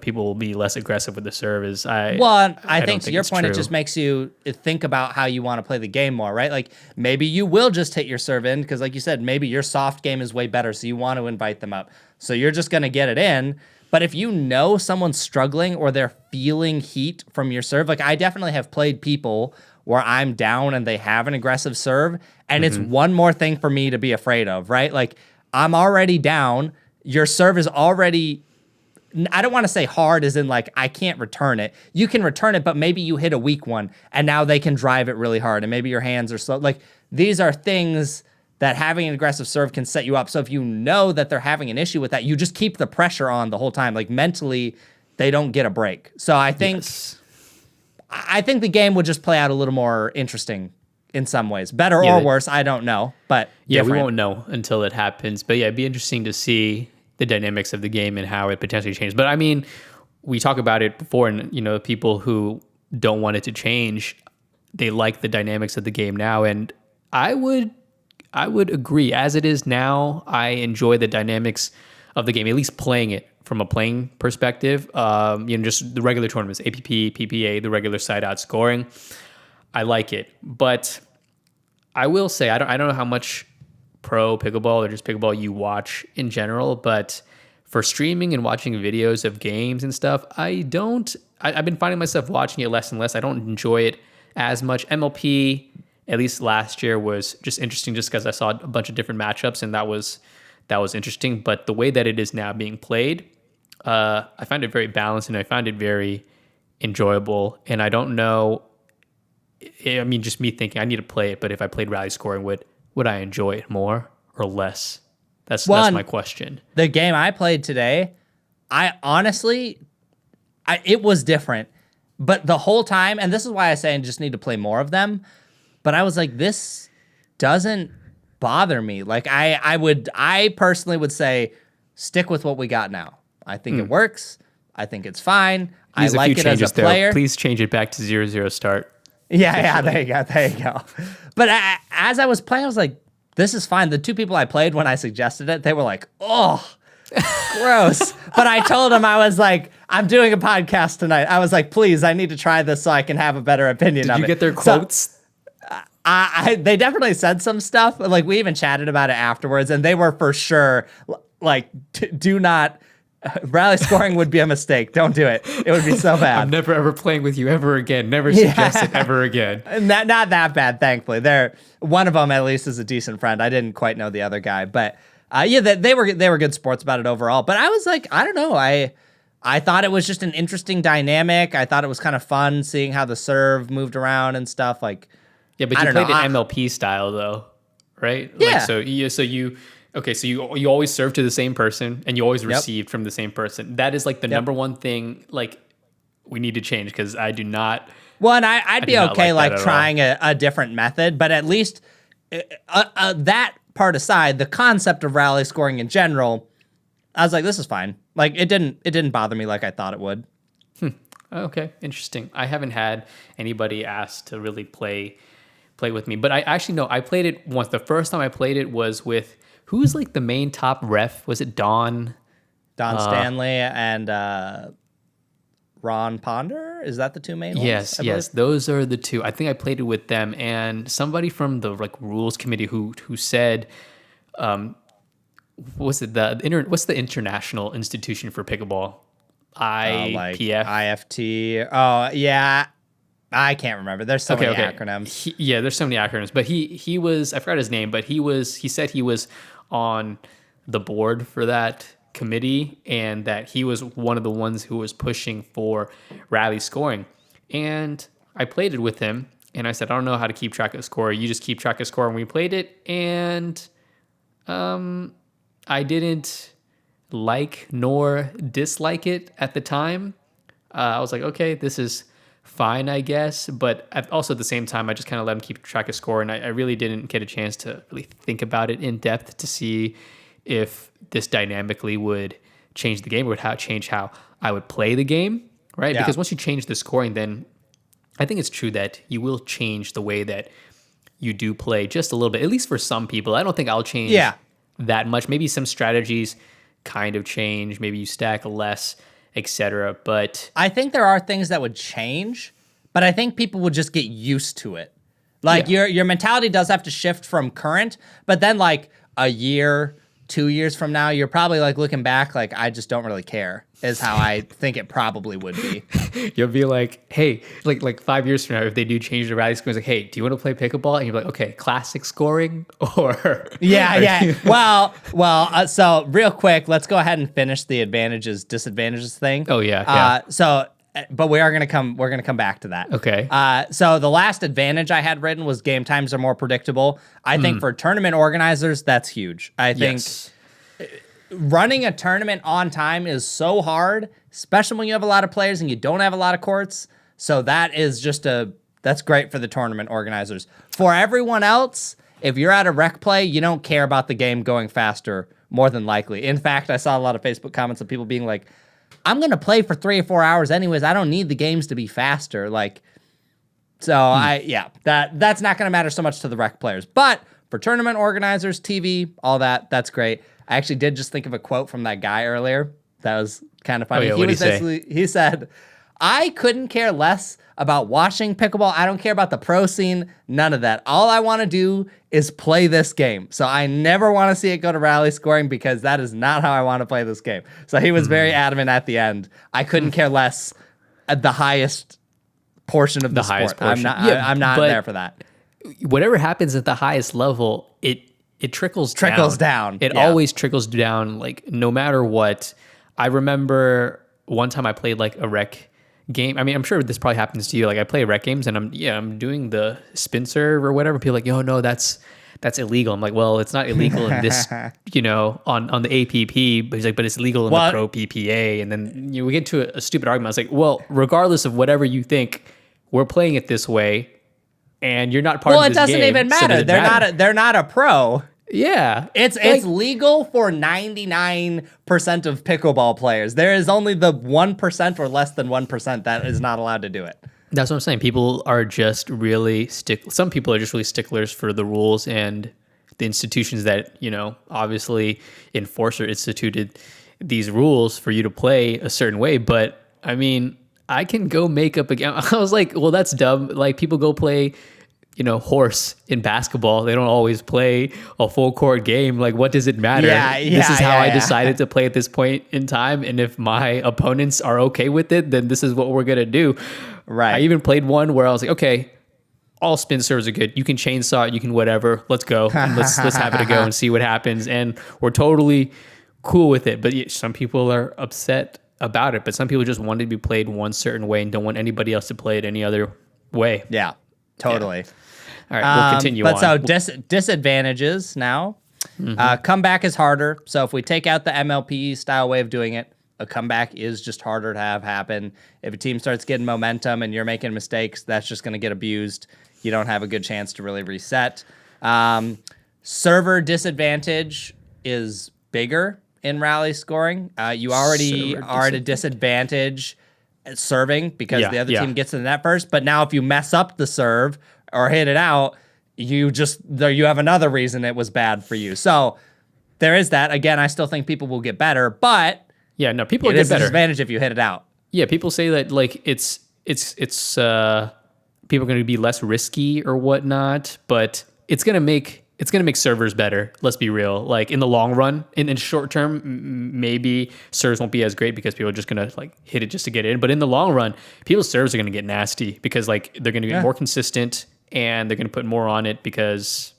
people will be less aggressive with the serve is I think to your point, it just makes you think about how you want to play the game more, right? Like, maybe you will just hit your serve in because, like you said, maybe your soft game is way better, so you want to invite them up. So you're just going to get it in. But if you know someone's struggling or they're feeling heat from your serve, like, I definitely have played people where I'm down and they have an aggressive serve, and it's one more thing for me to be afraid of, right? Like, I'm already down. Your serve is already, I don't want to say hard as in like I can't return it. You can return it, but maybe you hit a weak one and now they can drive it really hard and maybe your hands are slow. Like, these are things that having an aggressive serve can set you up. So if you know that they're having an issue with that, you just keep the pressure on the whole time. Like, mentally, they don't get a break. So I think the game would just play out a little more interesting in some ways. Better or worse, I don't know. But we won't know until it happens. But yeah, it'd be interesting to see the dynamics of the game and how it potentially changes. But I mean, we talk about it before, and people who don't want it to change, they like the dynamics of the game now, and I would agree. As it is now, I enjoy the dynamics of the game, at least playing it from a playing perspective. Just the regular tournaments, APP, PPA, the regular side out scoring. I like it, but I will say I don't know how much pro pickleball or just pickleball you watch in general, but for streaming and watching videos of games and stuff, I've been finding myself watching it less and less. I don't enjoy it as much. MLP, at least last year, was just interesting just because I saw a bunch of different matchups, and that was interesting. But the way that it is now being played, I find it very balanced, and I find it very enjoyable. And I don't know, I mean, just me thinking I need to play it, but if I played rally scoring, would I enjoy it more or less? That's my question. The game I played today, I honestly, it was different. But the whole time, and this is why I say I just need to play more of them, but I was like, this doesn't bother me. Like, I personally would say, stick with what we got now. I think it works. I think it's fine. Please, I like it as a player. Please change it back to 0-0 start. Yeah, there you go. But as I was playing, I was like, this is fine. The two people I played when I suggested it, they were like, oh, gross. But I told them, I was like, I'm doing a podcast tonight. I was like, please, I need to try this so I can have a better opinion of it. Did you get their quotes? So, they definitely said some stuff. Like, we even chatted about it afterwards, and they were for sure like, do not. Rally scoring would be a mistake. Don't do it. It would be so bad. I'm never ever playing with you ever again. Never suggest it ever again. Not that bad, thankfully. One of them at least is a decent friend. I didn't quite know the other guy, but they were good sports about it overall. But I was like, I don't know. I thought it was just an interesting dynamic. I thought it was kind of fun seeing how the serve moved around and stuff. Like, yeah, but you played it MLP style though, right? Yeah. Like, so you always serve to the same person and you always received from the same person. That is like the number one thing, like, we need to change, because I do not. Well, and I'd be okay like trying a different method, but at least that part aside, the concept of rally scoring in general, I was like, this is fine. Like, it didn't bother me like I thought it would. Okay, interesting. I haven't had anybody ask to really play with me, but I played it once. The first time I played it was with, who's like the main top ref? Was it Don Stanley and Ron Ponder? Is that the two main ones? Yes, those are the two. I think I played it with them, and somebody from the like rules committee who said, what's the International Institution for Pickleball? Like IFT. Oh yeah. I can't remember. There's so many acronyms. There's so many acronyms. But he was, I forgot his name, but he said he was on the board for that committee, and that he was one of the ones who was pushing for rally scoring. And I played it with him, and I said, I don't know how to keep track of score. You just keep track of score. And we played it, and I didn't like nor dislike it at the time. I was like, okay, this is fine, I guess. But also at the same time, I just kind of let him keep track of score, and I really didn't get a chance to really think about it in depth to see if this dynamically would change the game, or would change how I would play the game, right? Yeah. Because once you change the scoring, then I think it's true that you will change the way that you do play just a little bit, at least for some people. I don't think I'll change that much. Maybe some strategies kind of change. Maybe you stack less, etc. But I think there are things that would change, but I think people would just get used to it. Like your mentality does have to shift from current, but then like a year, 2 years from now, you're probably like looking back like, I just don't really care, is how I think it probably would be. You'll be like, hey, like 5 years from now, if they do change the rally scoring, it's like, hey, do you want to play pickleball? And you're like, okay, classic scoring or yeah. Well, so real quick, let's go ahead and finish the advantages, disadvantages thing. Oh yeah. But we're gonna come back to that. Okay. So the last advantage I had written was game times are more predictable. I think for tournament organizers, that's huge. I think running a tournament on time is so hard, especially when you have a lot of players and you don't have a lot of courts. So that is that's great for the tournament organizers. For everyone else, if you're at a rec play, you don't care about the game going faster, more than likely. In fact, I saw a lot of Facebook comments of people being like, I'm going to play for 3 or 4 hours anyways. I don't need the games to be faster. Like, So that's not going to matter so much to the rec players, but for tournament organizers, TV, all that, that's great. I actually did just think of a quote from that guy earlier. That was kind of funny. He said, "I couldn't care less about watching pickleball. I don't care about the pro scene, none of that. All I want to do is play this game. So I never want to see it go to rally scoring because that is not how I want to play this game." So he was very adamant at the end. I couldn't care less at the highest portion of the sport. I'm not there for that. Whatever happens at the highest level, it trickles down. It always trickles down, like no matter what. I remember one time I played like a rec game. I mean, I'm sure this probably happens to you. Like I play rec games and I'm doing the spin serve or whatever. People are like, "Yo, no, that's illegal." I'm like, "Well, it's not illegal in this, on the APP." But he's like, "But it's legal in the pro PPA." And then we get to a stupid argument. I was like, "Well, regardless of whatever you think, we're playing it this way, and you're not part of this game." Well, it doesn't even matter. They're not a pro. Yeah. It's legal for 99% of pickleball players. There is only the 1% or less than 1% that is not allowed to do it. That's what I'm saying. People are just really some people are just really sticklers for the rules and the institutions that, obviously enforce or instituted these rules for you to play a certain way. But I mean, I can go make up a game. I was like, well, that's dumb. Like people go play horse in basketball. They don't always play a full court game. Like, what does it matter? This is how I decided to play at this point in time. And if my opponents are okay with it, then this is what we're going to do. Right. I even played one where I was like, okay, all spin serves are good. You can chainsaw it. You can whatever. Let's go. And let's have it a go and see what happens. And we're totally cool with it. But some people are upset about it. But some people just want it to be played one certain way and don't want anybody else to play it any other way. Yeah, totally. Yeah. All right, we'll continue on. So disadvantages now. Comeback is harder. So if we take out the MLP style way of doing it, a comeback is just harder to have happen. If a team starts getting momentum and you're making mistakes, that's just going to get abused. You don't have a good chance to really reset. Server disadvantage is bigger in rally scoring. You already are at a disadvantage at serving because the other team gets to the net first. But now if you mess up the serve or hit it out, you have another reason it was bad for you. So there is that. Again, I still think people will get better, but people will get better. It is a disadvantage if you hit it out. Yeah, people say that like it's people are going to be less risky or whatnot, but it's going to make servers better. Let's be real. Like in the long run, in short term, maybe serves won't be as great because people are just going to like hit it just to get in. But in the long run, people's serves are going to get nasty because like they're going to get more consistent and they're going to put more on it because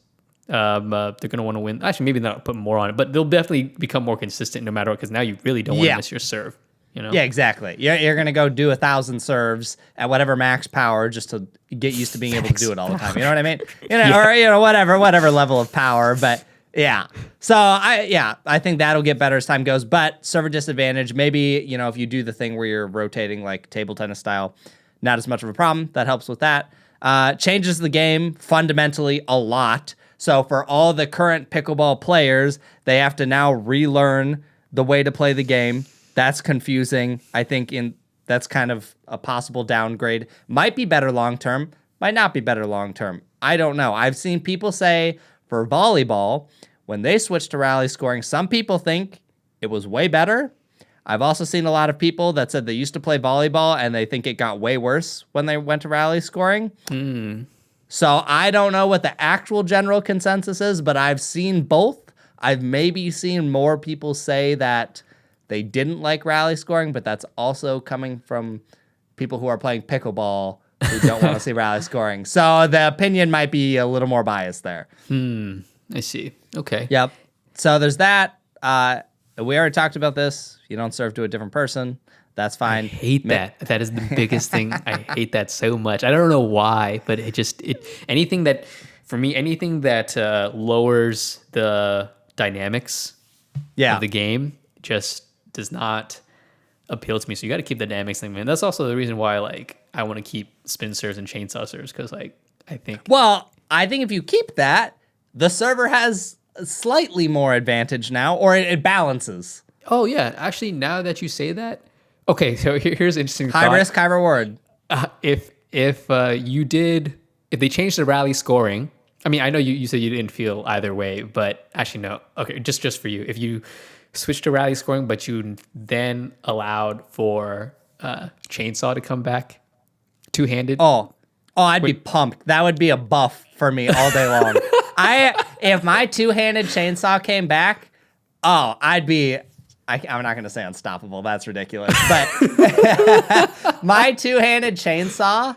they're going to want to win. Actually, maybe not put more on it, but they'll definitely become more consistent no matter what because now you really don't want to miss your serve. Yeah, exactly. You're going to go do 1,000 serves at whatever max power just to get used to being able to do it all the time. You know what I mean? Or whatever level of power. But yeah. So I think that'll get better as time goes. But server disadvantage, maybe, if you do the thing where you're rotating like table tennis style, not as much of a problem. That helps with that. Changes the game fundamentally a lot. So for all the current pickleball players, they have to now relearn the way to play the game. That's confusing. I think that's kind of a possible downgrade. Might be better long-term, might not be better long-term. I don't know. I've seen people say for volleyball, when they switched to rally scoring, some people think it was way better. I've also seen a lot of people that said they used to play volleyball and they think it got way worse when they went to rally scoring. So I don't know what the actual general consensus is, but I've seen both. I've maybe seen more people say that they didn't like rally scoring, but that's also coming from people who are playing pickleball who don't want to see rally scoring. So the opinion might be a little more biased there. I see. Okay. Yep. So there's that. We already talked about this. You don't serve to a different person. That's fine. I hate that. That is the biggest thing. I hate that so much. I don't know why, but anything that lowers the dynamics of the game just does not appeal to me. So you got to keep the dynamics thing, man. That's also the reason why I want to keep spin serves and chainsaw serves because I think if you keep that, the server has slightly more advantage now, or it balances. Oh yeah, actually, now that you say that, okay. So here's an interesting high risk, high reward. If if if they changed the rally scoring, I mean, I know you said you didn't feel either way, but actually no. Okay, just for you, if you switched to rally scoring, but you then allowed for chainsaw to come back two-handed. I'd be pumped. That would be a buff for me all day long. If my two-handed chainsaw came back, I'd be. I'm not going to say unstoppable. That's ridiculous. But my two-handed chainsaw,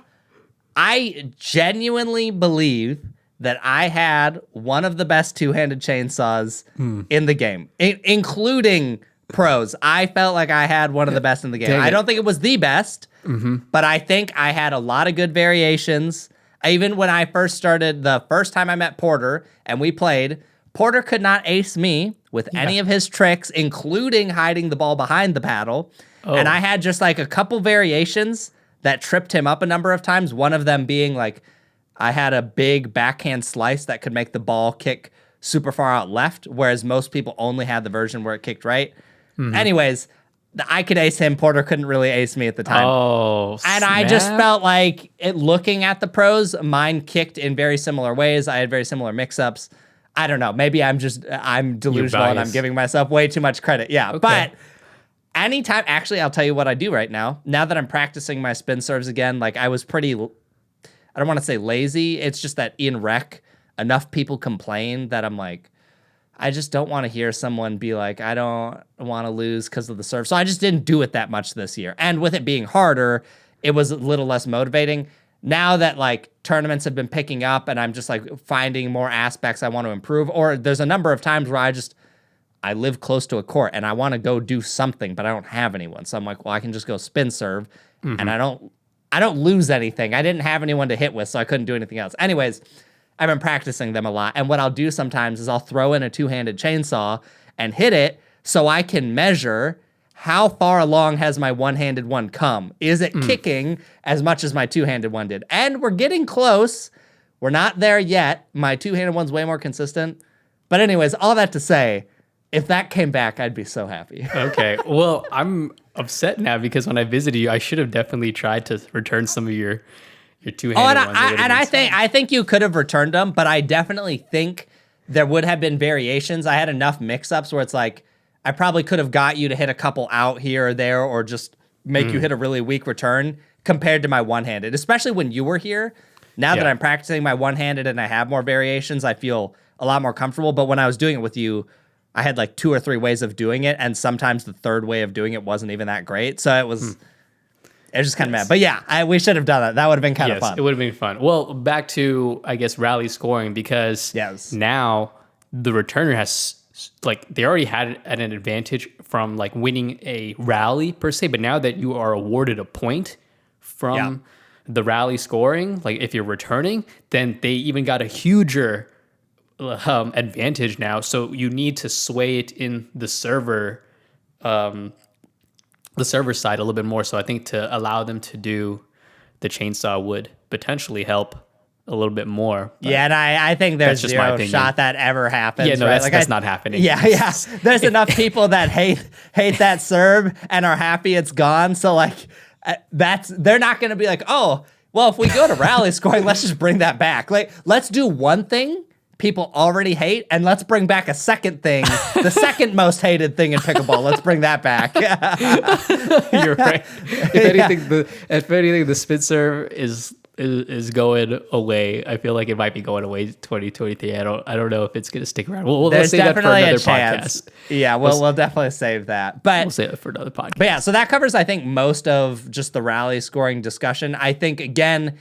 I genuinely believe that I had one of the best two-handed chainsaws in the game, including pros. I felt like I had one of the best in the game. I don't think it was the best, but I think I had a lot of good variations. Even when I first started, the first time I met Porter and we played, Porter could not ace me with any of his tricks, including hiding the ball behind the paddle. And I had just like a couple variations that tripped him up a number of times. One of them being like, I had a big backhand slice that could make the ball kick super far out left, whereas most people only had the version where it kicked right. Anyways, I could ace him. Porter couldn't really ace me at the time. And I just felt like looking at the pros, mine kicked in very similar ways. I had very similar mix-ups. I don't know. Maybe I'm delusional and I'm giving myself way too much credit. Yeah. Okay. But anytime, actually, I'll tell you what I do right now. Now that I'm practicing my spin serves again, like I was pretty, I don't want to say lazy. It's just that in rec, enough people complain that I'm like, I just don't want to hear someone be like, I don't want to lose because of the serve. So I just didn't do it that much this year. And with it being harder, it was a little less motivating. Now that like tournaments have been picking up and I'm just like finding more aspects I want to improve, or there's a number of times where I live close to a court and I want to go do something, but I don't have anyone. So I'm like, well, I can just go spin serve and I don't lose anything. I didn't have anyone to hit with, so I couldn't do anything else. Anyways, I've been practicing them a lot. And what I'll do sometimes is I'll throw in a two-handed chainsaw and hit it so I can measure how far along has my one-handed one come? Is it kicking as much as my two-handed one did? And we're getting close. We're not there yet. My two-handed one's way more consistent. But anyways, all that to say, if that came back, I'd be so happy. Okay. Well, I'm upset now because when I visited you, I should have definitely tried to return some of your two-handed ones. I think you could have returned them, but I definitely think there would have been variations. I had enough mix-ups where it's like, I probably could have got you to hit a couple out here or there or just make you hit a really weak return compared to my one-handed, especially when you were here. Now that I'm practicing my one-handed and I have more variations, I feel a lot more comfortable. But when I was doing it with you, I had like 2 or 3 ways of doing it, and sometimes the third way of doing it wasn't even that great. So it was just kind of mad. But yeah, we should have done that. That would have been kind of fun. It would have been fun. Well, back to, I guess, rally scoring, because now the returner has, like, they already had an advantage from like winning a rally per se, but now that you are awarded a point from the rally scoring, like if you're returning, then they even got a huger advantage now. So you need to sway it in the server side a little bit more. So I think to allow them to do the chainsaw would potentially help a little bit more. Yeah, and I think there's zero shot that ever happens. Yeah, no, right? that's not happening. Yeah. There's enough people that hate that serve and are happy it's gone. So like, they're not going to be like, oh, well, if we go to rally scoring, let's just bring that back. Like, let's do one thing people already hate, and let's bring back a second thing, the second most hated thing in pickleball. Let's bring that back. You're right. If anything, the spin serve is going away. I feel like it might be going away 2023. I don't know if it's going to stick around. We'll save that for another podcast. Yeah, we'll definitely save that. But we'll save it for another podcast. But yeah, so that covers, I think, most of just the rally scoring discussion. I think, again,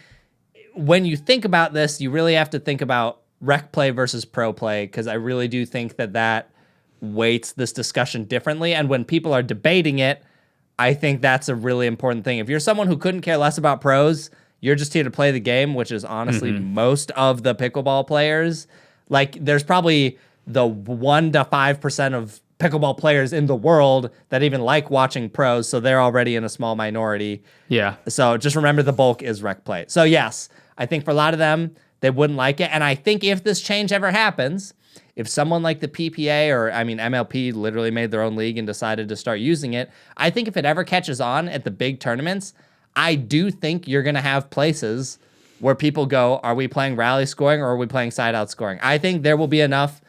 when you think about this, you really have to think about rec play versus pro play, because I really do think that weights this discussion differently. And when people are debating it, I think that's a really important thing. If you're someone who couldn't care less about pros, you're just here to play the game, which is honestly most of the pickleball players. Like, there's probably the 1 to 5% of pickleball players in the world that even like watching pros, so they're already in a small minority. Yeah. So just remember, the bulk is rec play. So yes, I think for a lot of them, they wouldn't like it. And I think if this change ever happens, if someone like the PPA or, MLP literally made their own league and decided to start using it, I think if it ever catches on at the big tournaments, I do think you're going to have places where people go, are we playing rally scoring or are we playing side out scoring? I think there will be enough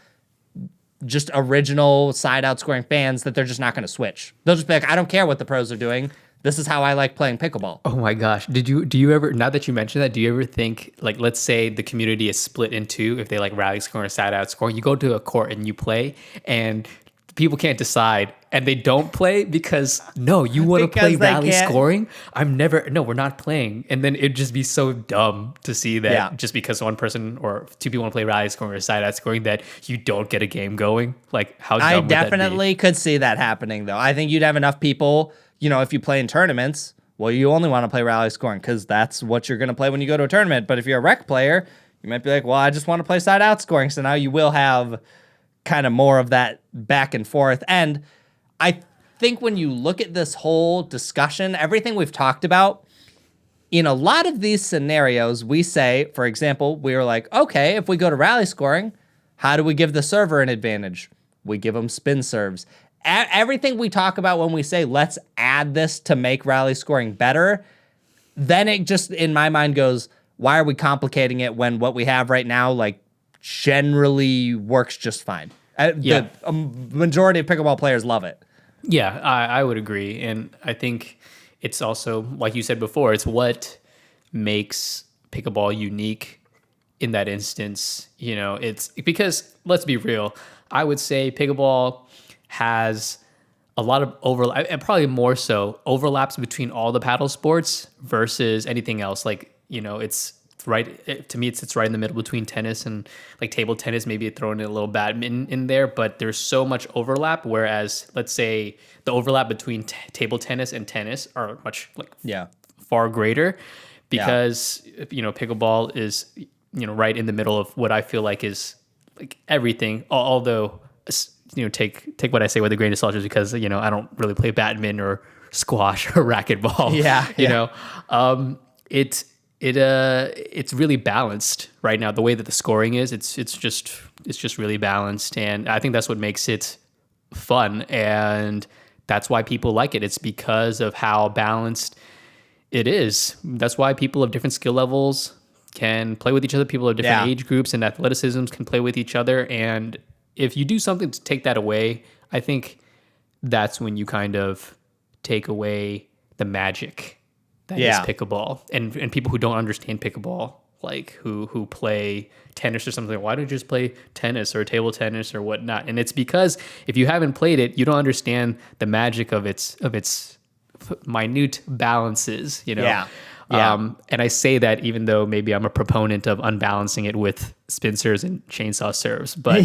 just original side out scoring fans that they're just not going to switch. They'll just be like, I don't care what the pros are doing. This is how I like playing pickleball. Oh my gosh. Do you ever, now that you mentioned that, do you ever think, like, let's say the community is split in two, if they like rally scoring or side out scoring, you go to a court and you play and people can't decide and they don't play because no, you want to play rally scoring? No, we're not playing. And then it'd just be so dumb to see that just because one person or two people want to play rally scoring or side out scoring that you don't get a game going. Like, how dumb would that be? I definitely could see that happening though. I think you'd have enough people, you know, if you play in tournaments, well, you only want to play rally scoring because that's what you're going to play when you go to a tournament. But if you're a rec player, you might be like, well, I just want to play side out scoring. So now you will have kind of more of that back and forth. And I think when you look at this whole discussion, everything we've talked about, in a lot of these scenarios, we say, for example, we were like, okay, if we go to rally scoring, how do we give the server an advantage? We give them spin serves. Everything we talk about when we say, let's add this to make rally scoring better, then it just, in my mind, goes, why are we complicating it when what we have right now, like, generally works just fine? The majority of pickleball players love it. Yeah, I would agree. And I think it's also, like you said before, it's what makes pickleball unique in that instance. You know, it's because, let's be real, I would say pickleball has a lot of overlap, and probably more so overlaps between all the paddle sports versus anything else. Like, you know, it's right, to me, it sits right in the middle between tennis and like table tennis, maybe throwing a little badminton in there, but there's so much overlap. Whereas, let's say the overlap between table tennis and tennis are much like far greater because, you know, pickleball is, you know, right in the middle of what I feel like is like everything. Although, you know, take what I say with a grain of salt, just because, you know, I don't really play badminton or squash or racquetball. You know, it's really balanced right now. The way that the scoring is, it's just really balanced, and I think that's what makes it fun, and that's why people like it. It's because of how balanced it is. That's why people of different skill levels can play with each other. People of different age groups and athleticisms can play with each other, and if you do something to take that away, I think that's when you kind of take away the magic that is pickleball. And people who don't understand pickleball, like who play tennis or something, why don't you just play tennis or table tennis or whatnot? And it's because if you haven't played it, you don't understand the magic of its minute balances, you know? And I say that even though maybe I'm a proponent of unbalancing it with spin serves and chainsaw serves, but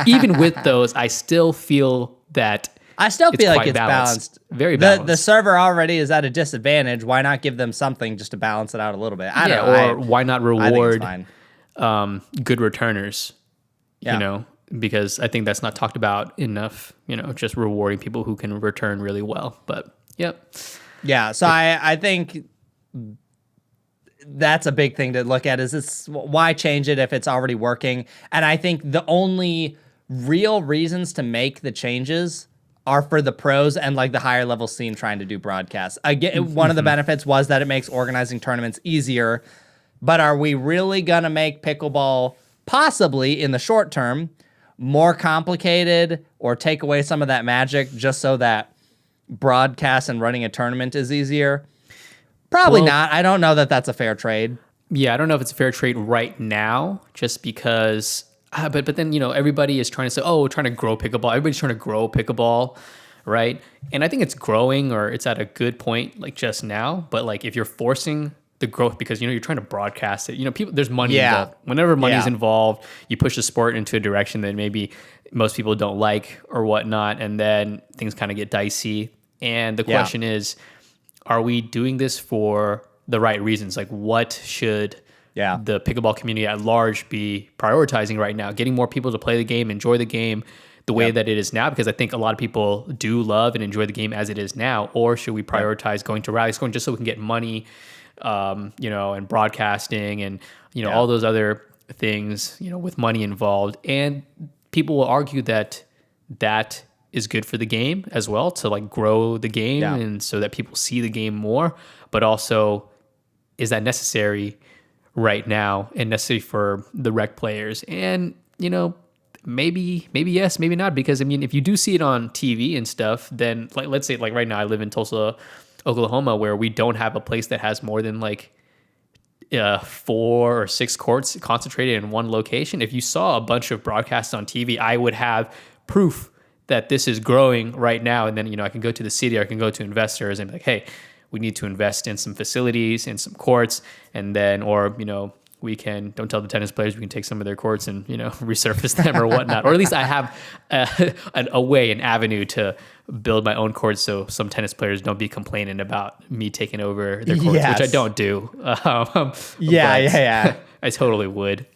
even with those, I still feel that like it's balanced. Very balanced. The server already is at a disadvantage. Why not give them something just to balance it out a little bit? I don't know. Or why not reward good returners? You know, because I think that's not talked about enough. You know, just rewarding people who can return really well. But so I think that's a big thing to look at. Is why change it if it's already working? And I think the only real reasons to make the changes are for the pros and like the higher level scene trying to do broadcasts. Again, one of the benefits was that it makes organizing tournaments easier, but are we really going to make pickleball possibly in the short term more complicated or take away some of that magic just so that broadcast and running a tournament is easier? Probably not. I don't know that that's a fair trade. Yeah, I don't know if it's a fair trade right now, just because. But then, you know, everybody is trying to say, oh, we're trying to grow pickleball. Everybody's trying to grow pickleball, right? And I think it's growing, or it's at a good point, like just now. But like, if you're forcing the growth because, you know, you're trying to broadcast it, you know, there's money involved. Whenever money's involved, you push the sport into a direction that maybe most people don't like or whatnot, and then things kind of get dicey. And the question is, are we doing this for the right reasons? Like, what should the pickleball community at large be prioritizing right now? Getting more people to play the game, enjoy the game the way that it is now, because I think a lot of people do love and enjoy the game as it is now. Or should we prioritize going to rally scoring just so we can get money, you know, and broadcasting and, you know, all those other things, you know, with money involved? And people will argue that is good for the game as well, to like grow the game and so that people see the game more, but also is that necessary right now and necessary for the rec players? And, maybe yes, maybe not, because I mean, if you do see it on TV and stuff, then like, let's say like right now I live in Tulsa, Oklahoma, where we don't have a place that has more than like 4 or 6 courts concentrated in one location. If you saw a bunch of broadcasts on TV, I would have proof that this is growing right now. And then, I can go to the city or I can go to investors and be like, hey, we need to invest in some facilities and some courts. And then, or, we can, don't tell the tennis players, we can take some of their courts and, resurface them or whatnot. Or at least I have a way, an avenue to build my own courts so some tennis players don't be complaining about me taking over their courts, which I don't do. Yeah. I totally would.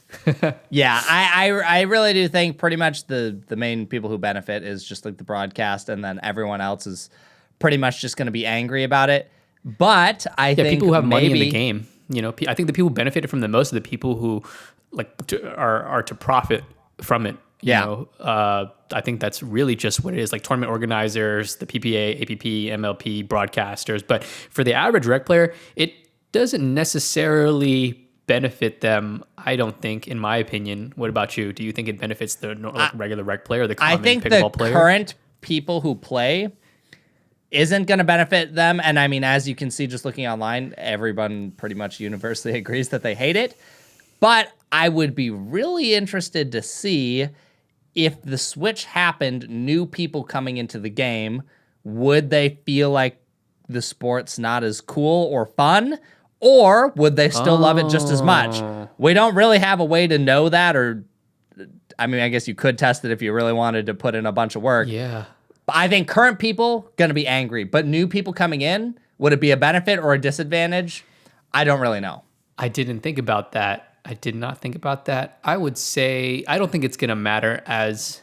Yeah, I really do think pretty much the main people who benefit is just like the broadcast, and then everyone else is pretty much just going to be angry about it. But I think people who have money in the game, I think the people who benefited from the most are the people who like are to profit from it. I think that's really just what it is, like tournament organizers, the PPA, APP, MLP, broadcasters. But for the average rec player, it doesn't necessarily benefit them, I don't think, in my opinion. What about you? Do you think it benefits the regular rec player or the common pickleball player? I think the current people who play isn't going to benefit them. And I mean, as you can see, just looking online, everyone pretty much universally agrees that they hate it. But I would be really interested to see if the switch happened, new people coming into the game, would they feel like the sport's not as cool or fun? Or would they still love it just as much? We don't really have a way to know that, or, I mean, I guess you could test it if you really wanted to put in a bunch of work. Yeah. But I think current people going to be angry, but new people coming in, would it be a benefit or a disadvantage? I don't really know. I didn't think about that. I did not think about that. I would say I don't think it's going to matter as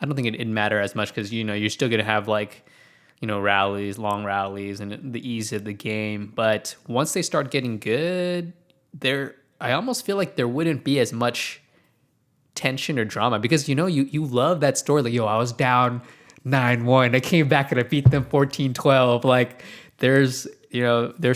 I don't think it'd matter as much because you're still going to have like rallies, long rallies, and the ease of the game. But once they start getting good, I almost feel like there wouldn't be as much tension or drama because you love that story. Like, I was down 9-1. I came back and I beat them 14-12. Like there's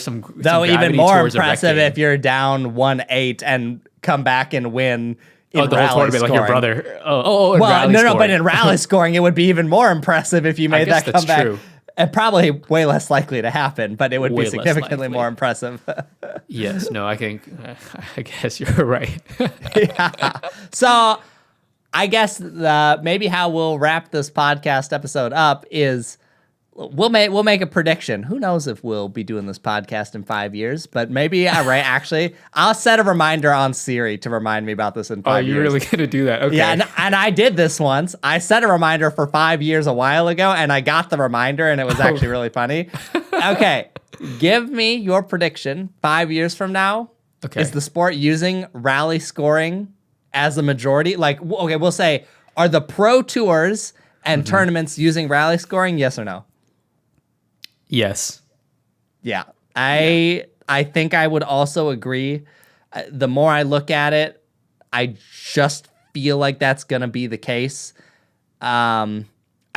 some though even more impressive if you're down 1-8 and come back and win. The whole tournament, like your brother. Well, no, but in rally scoring, it would be even more impressive if you made that comeback. True. And probably way less likely to happen, but it would be significantly more impressive. Yes, no, I guess you're right. Yeah. So I guess maybe how we'll wrap this podcast episode up is we'll make a prediction. Who knows if we'll be doing this podcast in 5 years, but maybe actually, I'll set a reminder on Siri to remind me about this in 5 years. Oh, you're really going to do that? Okay. Yeah, and I did this once. I set a reminder for 5 years a while ago, and I got the reminder, and it was actually really funny. Okay, give me your prediction 5 years from now. Okay. Is the sport using rally scoring as a majority? Like, okay, we'll say, are the pro tours and tournaments using rally scoring, yes or no? Yes. Yeah. I think I would also agree. The more I look at it, I just feel like that's going to be the case. I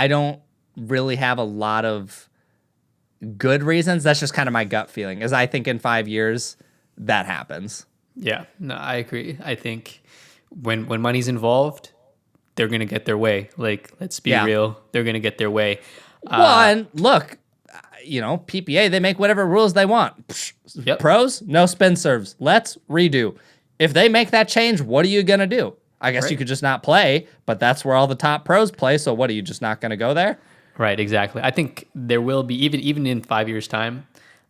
don't really have a lot of good reasons. That's just kind of my gut feeling, is I think in 5 years that happens. Yeah. No, I agree. I think when money's involved, they're going to get their way. Like, let's be real. They're going to get their way. Well, and look, PPA, they make whatever rules they want. Yep. Pros, no spin serves. Let's redo. If they make that change, what are you going to do? I guess you could just not play, but that's where all the top pros play. So what, are you just not going to go there? Right, exactly. I think there will be, even in 5 years' time,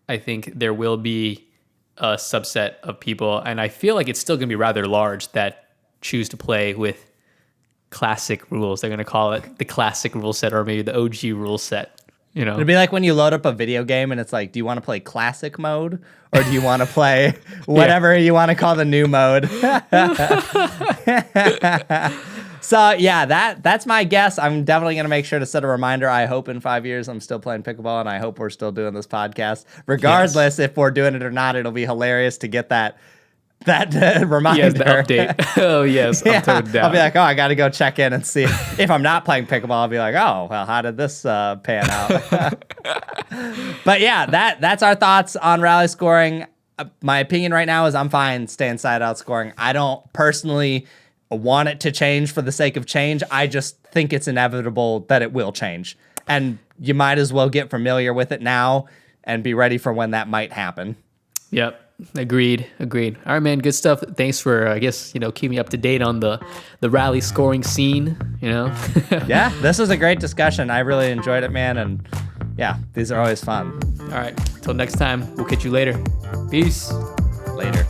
I think there will be a subset of people, and I feel like it's still going to be rather large, that choose to play with classic rules. They're going to call it the classic rule set, or maybe the OG rule set. It'd be like when you load up a video game and it's like, do you want to play classic mode or do you want to play whatever you want to call the new mode? So yeah, that's my guess. I'm definitely going to make sure to set a reminder. I hope in 5 years I'm still playing pickleball, and I hope we're still doing this podcast. Regardless if we're doing it or not, it'll be hilarious to get that that reminder. Yes, the update. Oh, yes. Yeah, I'm totally down. I'll be like, oh, I got to go check in and see. If I'm not playing pickleball, I'll be like, oh, well, how did this pan out? But yeah, that's our thoughts on rally scoring. My opinion right now is I'm fine staying side out scoring. I don't personally want it to change for the sake of change. I just think it's inevitable that it will change. And you might as well get familiar with it now and be ready for when that might happen. Yep. Agreed. All right, man. Good stuff. Thanks for, I guess, keeping me up to date on the rally scoring scene, Yeah, this was a great discussion. I really enjoyed it, man. And yeah, these are always fun. All right. Till next time, we'll catch you later. Peace. Later.